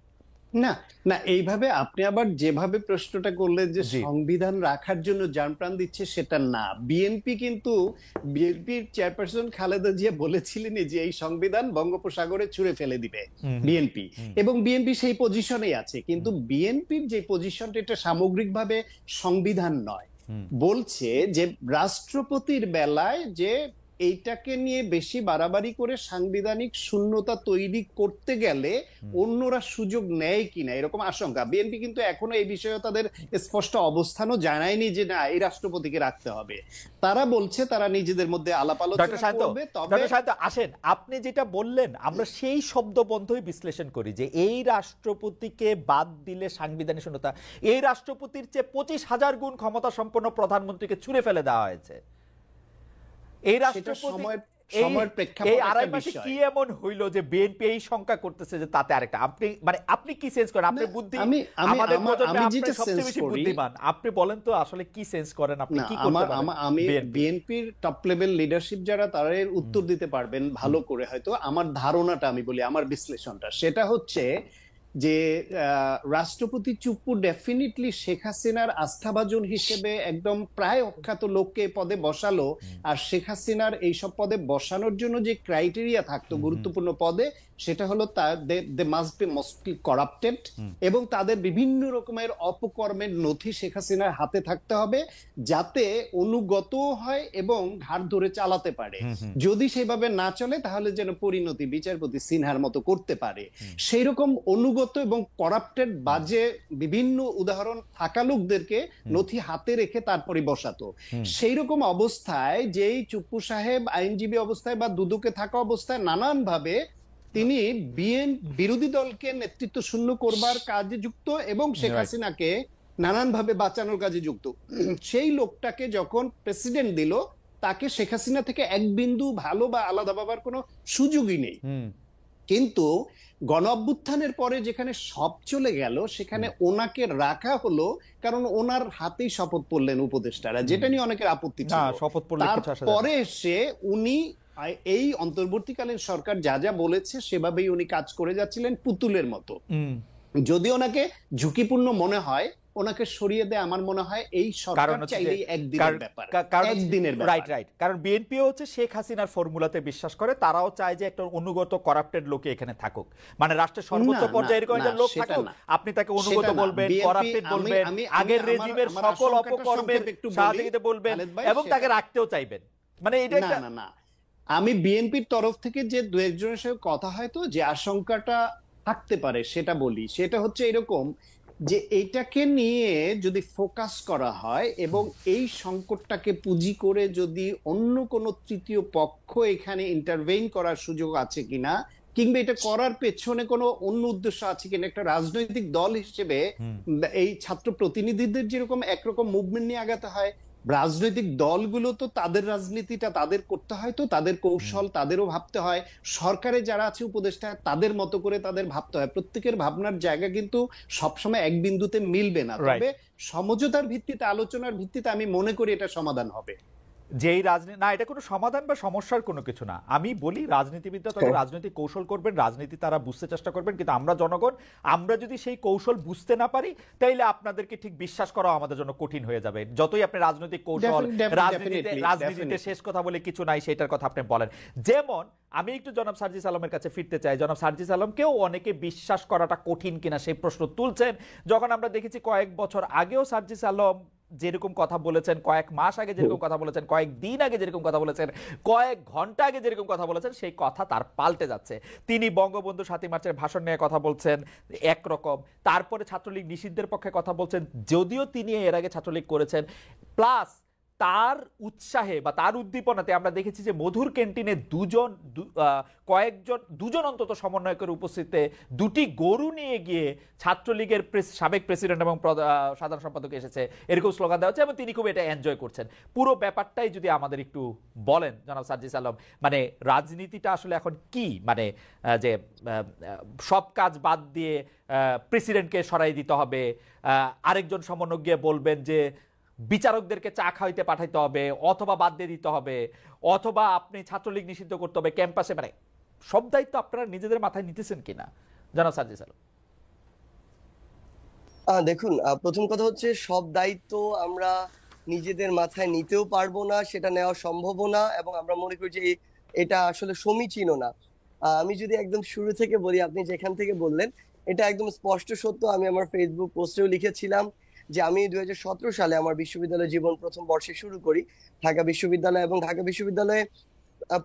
না না, এইভাবে আপনি আবার যেভাবে প্রশ্নটা করলেন যে সংবিধান রাখার জন্য জান প্রাণ দিচ্ছে, সেটা না। বিএনপি কিন্তু, বিএনপির চেয়ারপারসন খালেদা জিয়া বলেছিলেন যে এই সংবিধান বঙ্গোপসাগরে ছুঁড়ে ফেলে দিবে বিএনপি, এবং বিএনপি সেই পজিশনেই আছে। কিন্তু বিএনপির যে পজিশনটা, এটা সামগ্রিকভাবে সংবিধান নয়, বলছে যে রাষ্ট্রপতির বেলায় যে এইটাকে নিয়ে বেশি বাড়াবাড়ি করে সাংবিধানিক শূন্যতা তৈরি করতে গেলে অন্যরা সুযোগ নেয় কিনা, এরকম আশঙ্কা। বিএনপি কিন্তু এখনো এই বিষয়ে তাদের স্পষ্ট অবস্থানও জানায়নি যে না এই রাষ্ট্রপতিকে রাখতে হবে। তারা বলছে তারা নিজেদের মধ্যে আলাপ আলোচনা করবে। তবে আসেন, আপনি যেটা বললেন আমরা সেই শব্দবন্ধই বিশ্লেষণ করি যে এই রাষ্ট্রপতিকে বাদ দিলে সাংবিধানিক শূন্যতা, এই রাষ্ট্রপতির চেয়ে 25,000 গুণ ক্ষমতা সম্পন্ন প্রধানমন্ত্রীকে ছুঁড়ে ফেলে দেওয়া হয়েছে। এই রাষ্ট্রপতি এই আড়াই মাসে কি এমন হইল যে বিএনপি এই শঙ্কা করতেছে যে তাতে আরেকটা, আপনি মানে আপনি কি সেন্স করেন? আপনার বুদ্ধি আমাদের প্রজন্মে আপনি সবচেয়ে বেশি বুদ্ধিমান, আপনি বলেন তো আসলে কি সেন্স করেন, আপনি কি করতে পারেন? আমি বিএনপির টপ লেভেল লিডারশিপ যারা, তারা এর উত্তর দিতে পারবেন ভালো করে হয়তো। আমার ধারণাটা আমি বলি, আমার বিশ্লেষণটা, সেটা হচ্ছে যে রাষ্ট্রপতি চুপ্পু ডেফিনেটলি শেখ হাসিনার আস্থাভাজন হিসেবে একদম প্রায় অখ্যাত লোককে পদে বসালো। আর শেখ হাসিনার এইসব পদে বসানোর জন্য যে ক্রাইটেরিয়া থাকতো গুরুত্বপূর্ণ পদে, সেটা হলো they must be mostly corrupted, এবং তাদের বিভিন্ন রকমের অপকর্মের নথি শেখ হাসিনার হাতে থাকতে হবে, যাতে অনুগত হয় এবং ঘাড় ধরে চালাতে পারে। যদি সেভাবে না চলে তাহলে যেন পরিণতি বিচারপতি সিনহার মতো করতে পারে। সেই রকম অনুগত এবং করাপ্টেড বাজে বিভিন্ন উদাহরণ থাকা লোকদেরকে নথি হাতে রেখে তারপরে বসাতো। সেই রকম অবস্থায় যেই চুপ্পু সাহেব আইনজীবী অবস্থায় বা দুদকে থাকা অবস্থায় নানানভাবে তিনি বিরোধী দলকে নেতৃত্ব শূন্য করবার কাজে যুক্ত এবং শেখ হাসিনাকে নানানভাবে বাঁচানোর কাজে যুক্ত। সেই লোকটাকে যখন প্রেসিডেন্ট দিল, তাকে শেখ হাসিনা থেকে এক বিন্দু ভালো বা আলাদা ভাবার কোনো সুযোগই নেই। কিন্তু গণ অভ্যুত্থানের পরে যেখানে সব চলে গেল, সেখানে ওনাকে রাখা হলো কারণ ওনার হাতেই শপথ পড়লেন উপদেষ্টারা, যেটা নিয়ে অনেকের আপত্তি ছিল। তারপরে সে উনি এই অন্তর্বর্তীকালীন সরকার যা যা বলেছে সেভাবেই উনি কাজ করে যাচ্ছিলেন পুতুলের মতো। যদি ওনাকে ঝুঁকিপূর্ণ মনে হয়, ওনাকে সরিয়ে দেয় আমার মনে হয় এই সরকার চাইলেই একদিনের ব্যাপার, একদিনের ব্যাপার। রাইট রাইট, কারণ বিএনপিও হচ্ছে শেখ হাসিনার ফর্মুলাতে বিশ্বাস করে, তারাও চায় যে একটা অনুগত করাপ্টেড লোকে এখানে থাকুক, মানে রাষ্ট্রের সর্বোচ্চ পর্যায়ে এরকম একটা লোক থাকুক, আপনি তাকে অনুগত বলবেন, করাপ্টেড বলবেন, আগের রেজিমের সকল অপকর্মের সহযোগিতা বলবেন এবং তাকে রাখতেও চাইবেন, মানে এটা না না, আমি বিএনপির তরফ থেকে যে দু একজনের সাথে কথা হয় তো যে আশঙ্কাটা থাকতে পারে সেটা বলি, সেটা হচ্ছে এরকম যে এইটাকে নিয়ে যদি ফোকাস করা হয় এবং এই সংকটটাকে পুঁজি করে যদি অন্য কোনো তৃতীয় পক্ষ এখানে ইন্টারভেইন করার সুযোগ আছে কিনা, কিংবা এটা করার পেছনে কোনো অন্য উদ্দেশ্য আছে কিনা, একটা রাজনৈতিক দল হিসেবে এই ছাত্র প্রতিনিধিদের যেরকম একরকম মুভমেন্ট নিয়ে আগাতে হয়, রাজনৈতিক দলগুলো তো তাদের রাজনীতিটা তাদের করতে হয়, তো তাদের কৌশল তাদেরও ভাবতে হয়, সরকারে যারা আছে উপদেষ্টা তাদের মতো করে তাদের ভাবতে হয়, প্রত্যেকের ভাবনার জায়গা কিন্তু সবসময় এক বিন্দুতে মিলবে না, তবে সমঝোতার ভিত্তিতে আলোচনার ভিত্তিতে আমি মনে করি এটা সমাধান হবে। যেই রাজনীতি না, এটা কোনো সমাধান বা সমস্যার কোনো কিছু না, আমি বলি রাজনীতিবিদরা তাদের রাজনৈতিক কৌশল করবেন, রাজনীতি তারা বুঝতে চেষ্টা করবেন, কিন্তু আমরা জনগণ আমরা যদি সেই কৌশল বুঝতে না পারি তাইলে আপনাদেরকে ঠিক বিশ্বাস করা আমাদের জন্য কঠিন হয়ে যাবে, যতই আপনি রাজনৈতিক কৌশল রাজনীতিতে শেষ কথা বলে কিছু নাই সেটার কথা আপনি বলেন। যেমন আমি একটু জনাব সার্জিস আলমের কাছে ফিরতে চাই, জনাব সার্জিস আলমকেও অনেকে বিশ্বাস করাটা কঠিন কিনা সেই প্রশ্ন তুলছেন, যখন আমরা দেখেছি কয়েক বছর আগেও সার্জিস আলম যেরকম কথা বলেছেন, কয়েক মাস আগে যেরকম কথা বলেছেন, কয়েক দিন আগে যেরকম কথা বলেছেন, কয়েক ঘন্টা আগে যেরকম কথা বলেছেন, সেই কথা তার পাল্টে যাচ্ছে। তিনি বঙ্গবন্ধু 7 মার্চের ভাষণ নিয়ে কথা বলছেন একরকম, তারপরে ছাত্রলীগ নিষিদ্ধের পক্ষে কথা বলছেন, যদিও তিনি এর আগে ছাত্রলীগ করেছেন, প্লাস তার উৎসাহে বা তার উদ্দীপনাতে আমরা দেখেছি যে মধুর ক্যান্টিনে দুজন অন্তত সমন্বয়কের উপস্থিতিতে দুটি গরু নিয়ে গিয়ে ছাত্রলীগের সাবেক প্রেসিডেন্ট এবং সাধারণ সম্পাদক এসেছে এরকম স্লোগান দেওয়া হচ্ছে এবং তিনি খুব এটা এনজয় করছেন। পুরো ব্যাপারটাই যদি আমাদের একটু বলেন জনাব সার্জিস আলম, মানে রাজনীতিটা আসলে এখন কি, মানে যে সব কাজ বাদ দিয়ে প্রেসিডেন্টকে সরাই দিতে হবে, আরেকজন সমন্বয়ক গিয়ে বলবেন যে বিচারকদেরকে চা খাইতে পাঠাইতে হবে, অথবা বাদ দিয়ে দিতে হবে, অথবা আপনি ছাত্রলীগ নিষিদ্ধ করতে হবে ক্যাম্পাসে, মানে সব দায়িত্ব আপনারা নিজেদের মাথায় নিতেছেন কিনা জনাব সার্জিস আলম? দেখুন, প্রথম কথা হচ্ছে সব দায়িত্ব আমরা নিজেদের মাথায় নিতেও পারবো না, সেটা নেওয়া সম্ভবও না, এবং আমরা মনে করি যে এটা আসলে সমীচীনও না। আমি যদি একদম শুরু থেকে বলি, আপনি যেখান থেকে বললেন এটা একদম স্পষ্ট সত্য। আমি আমার ফেসবুক পোস্টেও লিখেছিলাম যে আমি 2017 সালে আমার বিশ্ববিদ্যালয় জীবন প্রথম বর্ষে শুরু করি ঢাকা বিশ্ববিদ্যালয়, এবং ঢাকা বিশ্ববিদ্যালয়ে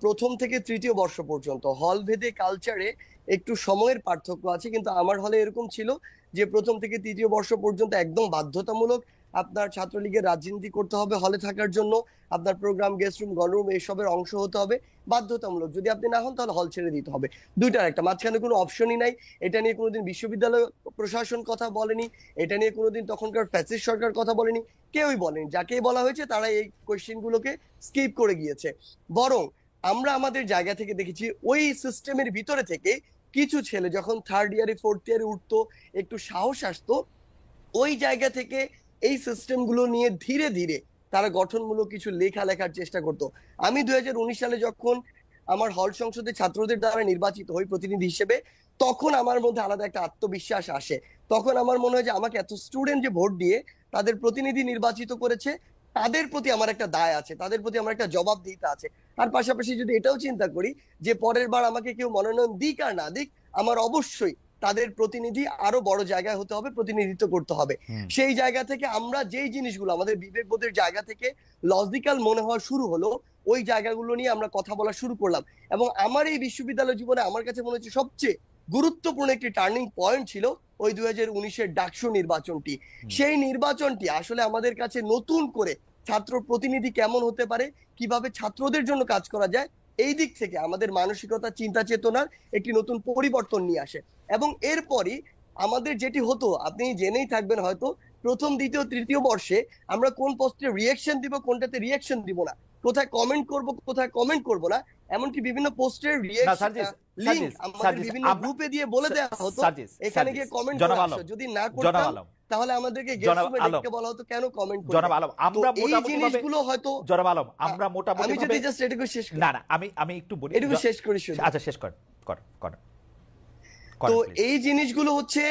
প্রথম থেকে তৃতীয় বর্ষ পর্যন্ত হল ভেদে কালচারে একটু সময়ের পার্থক্য আছে, কিন্তু আমার হলে এরকম ছিল যে প্রথম থেকে তৃতীয় বর্ষ পর্যন্ত একদম বাধ্যতামূলক আপনার ছাত্রলীগের রাজনীতি করতে হবে, হলে থাকার জন্য আপনার প্রোগ্রাম, গেস্ট রুম, গণরুম এসবের অংশ হতে হবে, বাধ্যতামূলক। যদি আপনি না হন তাহলে হল ছেড়ে দিতে হবে, দুইটার একটা, মাঝখানে কোনো অপশনই নাই। এটা নিয়ে কোনোদিন বিশ্ববিদ্যালয় প্রশাসন কথা বলেনি, এটা নিয়ে কোনোদিন তখনকার ফ্যাসিস্ট সরকার কথা বলেনি, কেউই বলেনি। যাকেই বলা হয়েছে তারা এই কোয়েশ্চেন গুলোকে স্কিপ করে গিয়েছে। বরং আমরা আমাদের জায়গা থেকে দেখেছি ওই সিস্টেমের ভিতরে থেকে কিছু ছেলে যখন থার্ড ইয়ারে ফোর্থ ইয়ারে উঠতো, একটু সাহস আসতো, ওই জায়গা থেকে এই সিস্টেম গুলো নিয়ে ধীরে ধীরে তারা গঠনমূলক কিছু লেখার চেষ্টা করতো। আমি 2019 সালে যখন আমার হল সংসদে ছাত্রদের দ্বারা নির্বাচিত হই প্রতিনিধি হিসেবে, তখন আমার মধ্যে আলাদা একটা আত্মবিশ্বাস আসে। তখন আমার মনে হয় যে আমাকে এত স্টুডেন্ট যে ভোট দিয়ে তাদের প্রতিনিধি নির্বাচিত করেছে, তাদের প্রতি আমার একটা দায় আছে, তাদের প্রতি আমার একটা জবাবদিহিতা আছে। আর পাশাপাশি যদি এটাও চিন্তা করি যে পরের বার আমাকে কেউ মনোনয়ন দিক আর না দিক, আমার অবশ্যই তাদের প্রতিনিধি আরো বড় জায়গায় হতে হবে, প্রতিনিধিত্ব করতে হবে। সেই জায়গা থেকে আমরা যেই জিনিসগুলো আমাদের বিবেকবোধের জায়গা থেকে লজিক্যাল মনে হওয়া শুরু হলো, ওই জায়গাগুলো নিয়ে আমরা কথা বলা শুরু করলাম। এবং আমার এই বিশ্ববিদ্যালয় জীবনে আমার কাছে মনে হচ্ছে সবচেয়ে গুরুত্বপূর্ণ একটি টার্নিং পয়েন্ট ছিল ওই 2019-এর ডাকসু নির্বাচনটি। সেই নির্বাচনটি আসলে আমাদের কাছে নতুন করে ছাত্র প্রতিনিধি কেমন হতে পারে, কিভাবে ছাত্রদের জন্য কাজ করা যায়, এই দিক থেকে আমাদের মানসিকতা, চিন্তা চেতনার একটি নতুন পরিবর্তন নিয়ে আসে। এবং এরপরই আমাদের যেটি হতো, আপনি জেনেই থাকবেন হয়তো, প্রথম, দ্বিতীয়, তৃতীয় বর্ষে আমরা কোন পোস্টে রিয়েকশন দিব, কোনটাতে রিয়েকশন দিব না, কোথায় কমেন্ট করব, কোথায় কমেন্ট করব না, এমনকি বিভিন্ন পোস্টের রিয়েকশন লিংক আমাদের বিভিন্ন গ্রুপে দিয়ে বলে দেওয়া হতো এখানে গিয়ে কমেন্ট করো। যদি না করতাম তাহলে আমাদেরকে গেস্ট রুমে ডেকে বলা হতো কেন কমেন্ট করো। জনাব আলম, আমরা মোটামুটি জিনিসগুলো হয়তো, জনাব আলম, আমরা মোটামুটি আমি যদি জাস্ট এটুকু শেষ করি, না না আমি একটু বলি, এটুকু শেষ করি শুধু। আচ্ছা শেষ কর। তো please। এই জিনিসগুলো হচ্ছে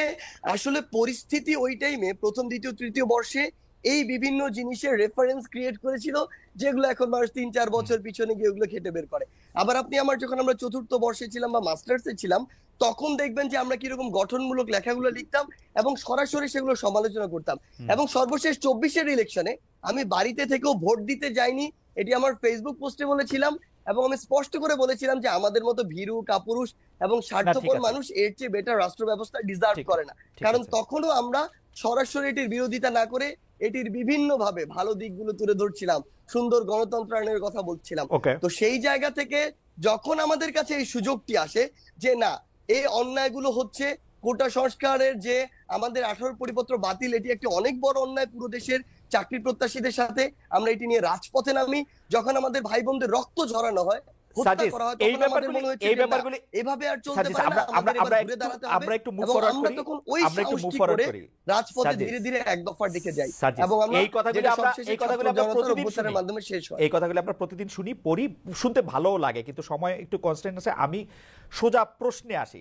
আসলে পরিস্থিতি ওই টাইমে প্রথম দ্বিতীয় তৃতীয় বর্ষে এই বিভিন্ন জিনিসের রেফারেন্স ক্রিয়েট করেছিল, যেগুলো এখন মানুষ 3-4 বছর পিছনে গিয়ে ওগুলো খেটে বের করে। আবার আপনি যখন আমরা চতুর্থ বর্ষে ছিলাম বা মাস্টার্সে ছিলাম, তখন দেখবেন যে আমরা কিরকম গঠনমূলক লেখাগুলো লিখতাম এবং সরাসরি সেগুলো সমালোচনা করতাম। এবং সর্বশেষ 24-এর ইলেকশনে আমি বাড়িতে থেকেও ভোট দিতে যাইনি, এটি আমার ফেসবুক পোস্টে বলেছিলাম। এবং আমি স্পষ্ট করে বলেছিলাম যে আমাদের মতো ভীরু কাপুরুষ এবং স্বার্থপর আছে। মানুষ এর চেয়ে বেটার রাষ্ট্র ব্যবস্থা ডিজার্ভ ঠিক করে না। ঠিক কারণ আছে। তখনও আমরা সরাসরি এটির বিরোধিতা না করে এটির বিভিন্ন ভাবে ভালো দিকগুলো তুলে ধরছিলাম, সুন্দর গণতন্ত্রায়নের কথা বলছিলাম। ওকে, তো সেই জায়গা থেকে যখন আমাদের কাছে এই সুযোগটি আসে যে না, এই অন্যায়গুলো হচ্ছে, কোটা সংস্কারের যে আমাদের 18 পরিপত্র বাতিল, এটি একটি অনেক বড় অন্যায় পুরো দেশের চাকরি প্রত্যাশীদের সাথে, আমরা এটি নিয়ে রাজপথে নামি। যখন আমাদের ভাই বোনদের রক্ত ঝরানো হয়, হত্যা সাজিদ, করা হয়, এই তখন আমাদের মনে হয়েছে এই যে না, ব্যাপারগুলি এভাবে আর চলতে সাজিদ, পারে না, আমাদের এবার ঘুরে দাঁড়াতে হবে। আমরা একটু মুভ এবং ফরওয়ার্ড আমরা করি, তখন ওই আমরা একটু মুভ সাহসটি ফরওয়ার্ড করে করি। রাজপথে সাজিদ, ধীরে ধীরে এক দফার দিকে যাই। সাজিদ, এবং আমরা এই কথাগুলি যেটা আমরা সবশেষে এই কথাগুলি ছাত্র আমরা জনতার প্রতিদিন অভ্যুত্থানের শুনি, মাধ্যমে শেষ হয়। এই কথাগুলি আমরা প্রতিদিন শুনি, পড়ি, শুনতে ভালোও লাগে, কিন্তু সময় একটু কনস্ট্যান্ট আছে। আমি সোজা প্রশ্নে আসি।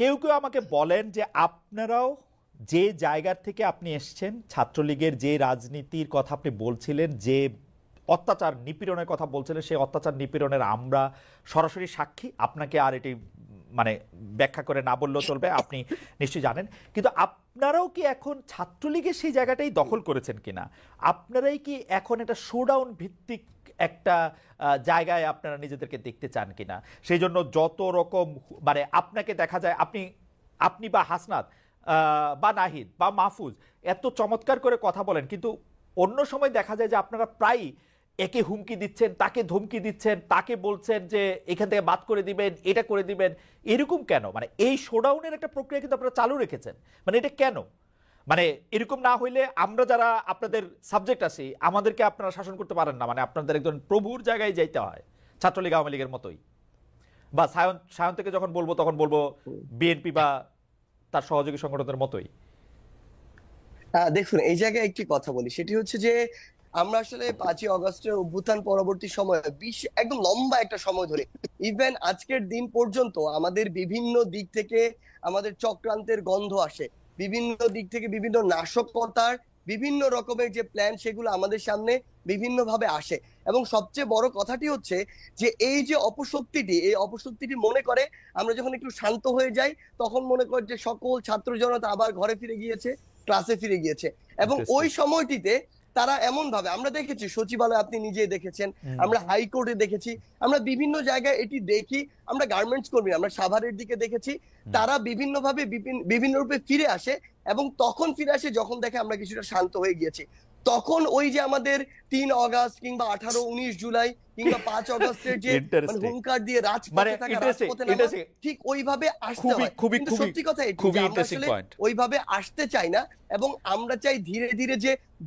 কেউ কেউ আমাকে বলেন যে আপনারাও যে জায়গার থেকে আপনি এসছেন, ছাত্রলীগের যে রাজনীতির কথা আপনি বলছিলেন, যে অত্যাচার নিপীড়নের কথা বলছিলেন, সেই অত্যাচার নিপীড়নের আমরা সরাসরি সাক্ষী। আপনাকে আর এটি মানে ব্যাখ্যা করে না বললেও চলবে, আপনি নিশ্চয়ই জানেন। কিন্তু আপনারাও কি এখন ছাত্রলীগের সেই জায়গাটাই দখল করেছেন কিনা? আপনারাই কি এখন একটা শোডাউন ভিত্তিক একটা জায়গায় আপনারা নিজেদেরকে দেখতে চান কিনা? সেই জন্য যত রকম মানে আপনাকে দেখা যায়, আপনি বা হাসনাত বা নাহিদ বা মাহফুজ এত চমৎকার করে কথা বলেন, কিন্তু অন্য সময় দেখা যায় যে আপনারা প্রায় একে হুমকি দিচ্ছেন, তাকে ধমকি দিচ্ছেন, তাকে বলছেন যে এখান থেকে বাদ করে দিবেন, এটা করে দিবেন। এরকম কেন? মানে এই শোডাউনের একটা প্রক্রিয়া কিন্তু আপনারা চালু রেখেছেন, মানে এটা কেন? মানে এরকম না হইলে আমরা যারা আপনাদের সাবজেক্ট আছি, আমাদেরকে আপনারা শাসন করতে পারেন না, মানে আপনাদের একজন প্রভুর জায়গায় যাইতে হয়, ছাত্রলীগ আওয়ামী লীগের মতোই। বা সায়ন থেকে যখন বলবো তখন বলবো বিএনপি বা তার সহযোগী সংগঠনের মতোই। দেখুন, এই জায়গায় একটি কথা বলি, সেটি হচ্ছে যে আমরা আসলে 5ই অগস্টের অভ্যুত্থান পরবর্তী সময় একদম লম্বা একটা সময় ধরে, ইভেন আজকের দিন পর্যন্ত আমাদের বিভিন্ন দিক থেকে আমাদের চক্রান্তের গন্ধ আসে, বিভিন্ন দিক থেকে বিভিন্ন নাশকতার বিভিন্ন রকমের যে প্ল্যান, সেগুলো আমাদের সামনে বিভিন্ন ভাবে আসে। এবং সবচেয়ে বড় কথাটি হচ্ছে যে এই যে অপশক্তিটি মনে করে আমরা যখন একটু শান্ত হয়ে যাই, তখন মনে করে যে সকল ছাত্র জনতা আবার ঘরে ফিরে গিয়েছে, ক্লাসে ফিরে গিয়েছে। এবং ওই সময়টিতে তারা এমন ভাবে, আমরা দেখেছি সচিবালয়ে, আপনি নিজেই দেখেছেন, আমরা হাইকোর্টে দেখেছি, আমরা বিভিন্ন জায়গায় এটি দেখি, আমরা গার্মেন্টস কর্মী, আমরা সাভারের দিকে দেখেছি, তারা বিভিন্ন ভাবে বিভিন্ন রূপে ফিরে আসে। এবং তখন ফিরে আসে যখন দেখে আমরা কিছুটা শান্ত হয়ে গিয়েছি। তখন ওই যে আমাদের 3 অগস্ট কিংবা 18-19 জুলাই কিংবা 5 অগস্টের যে হুঙ্কার দিয়ে রাজপথে থাকা, রাজপথে নামা, ঠিক ওইভাবে আসতে হয়। কিন্তু সত্যি কথা এটি যে আমরা আসলে ওইভাবে আসতে চাই না, এবং আমরা চাই ধীরে ধীরে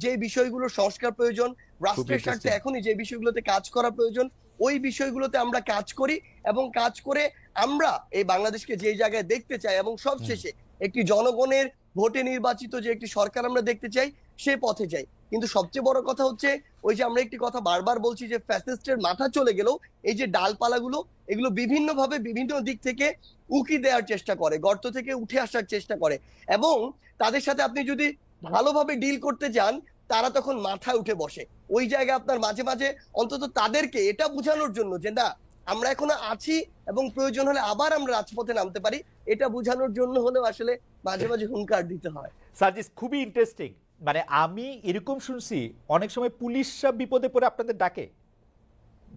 যে বিষয়গুলো সংস্কার প্রয়োজন, রাষ্ট্রের স্বার্থে এখনই যে বিষয়গুলোতে কাজ করা প্রয়োজন, ওই বিষয়গুলোতে আমরা কাজ করি। এবং কাজ করে আমরা এই বাংলাদেশকে যে জায়গায় দেখতে চাই, এবং সবশেষে একটি জনগণের ভোটে নির্বাচিত যে একটি সরকার আমরা দেখতে চাই, সে পথে যাই। কিন্তু সবচেয়ে বড় কথা হচ্ছে, ওই যে আমরা একটি কথা বারবার বলছি যে ফ্যাসিস্টের মাথা চলে গেলেও এই যে ডালপালাগুলো, এগুলো বিভিন্ন ভাবে বিভিন্ন দিক থেকে উকি দেওয়ার চেষ্টা করে, গর্ত থেকে উঠে আসার চেষ্টা করে। এবং তাদের সাথে আপনি যদি ভালোভাবে ডিল করতে যান, তারা তখন মাথায় উঠে বসে। ওই জায়গায় আপনার মাঝে মাঝে অন্তত তাদেরকে এটা বোঝানোর জন্য যে না, আমরা এখনো আছি এবং প্রয়োজন হলে আবার আমরা রাজপথে নামতে পারি, এটা বোঝানোর জন্য হলেও আসলে মাঝে মাঝে হুঙ্কার দিতে হয়। সার্জিস, খুবই ইন্টারেস্টিং। মানে আমি এরকম শুনছি অনেক সময় পুলিশরা বিপদে পড়ে আপনাদের ডাকে,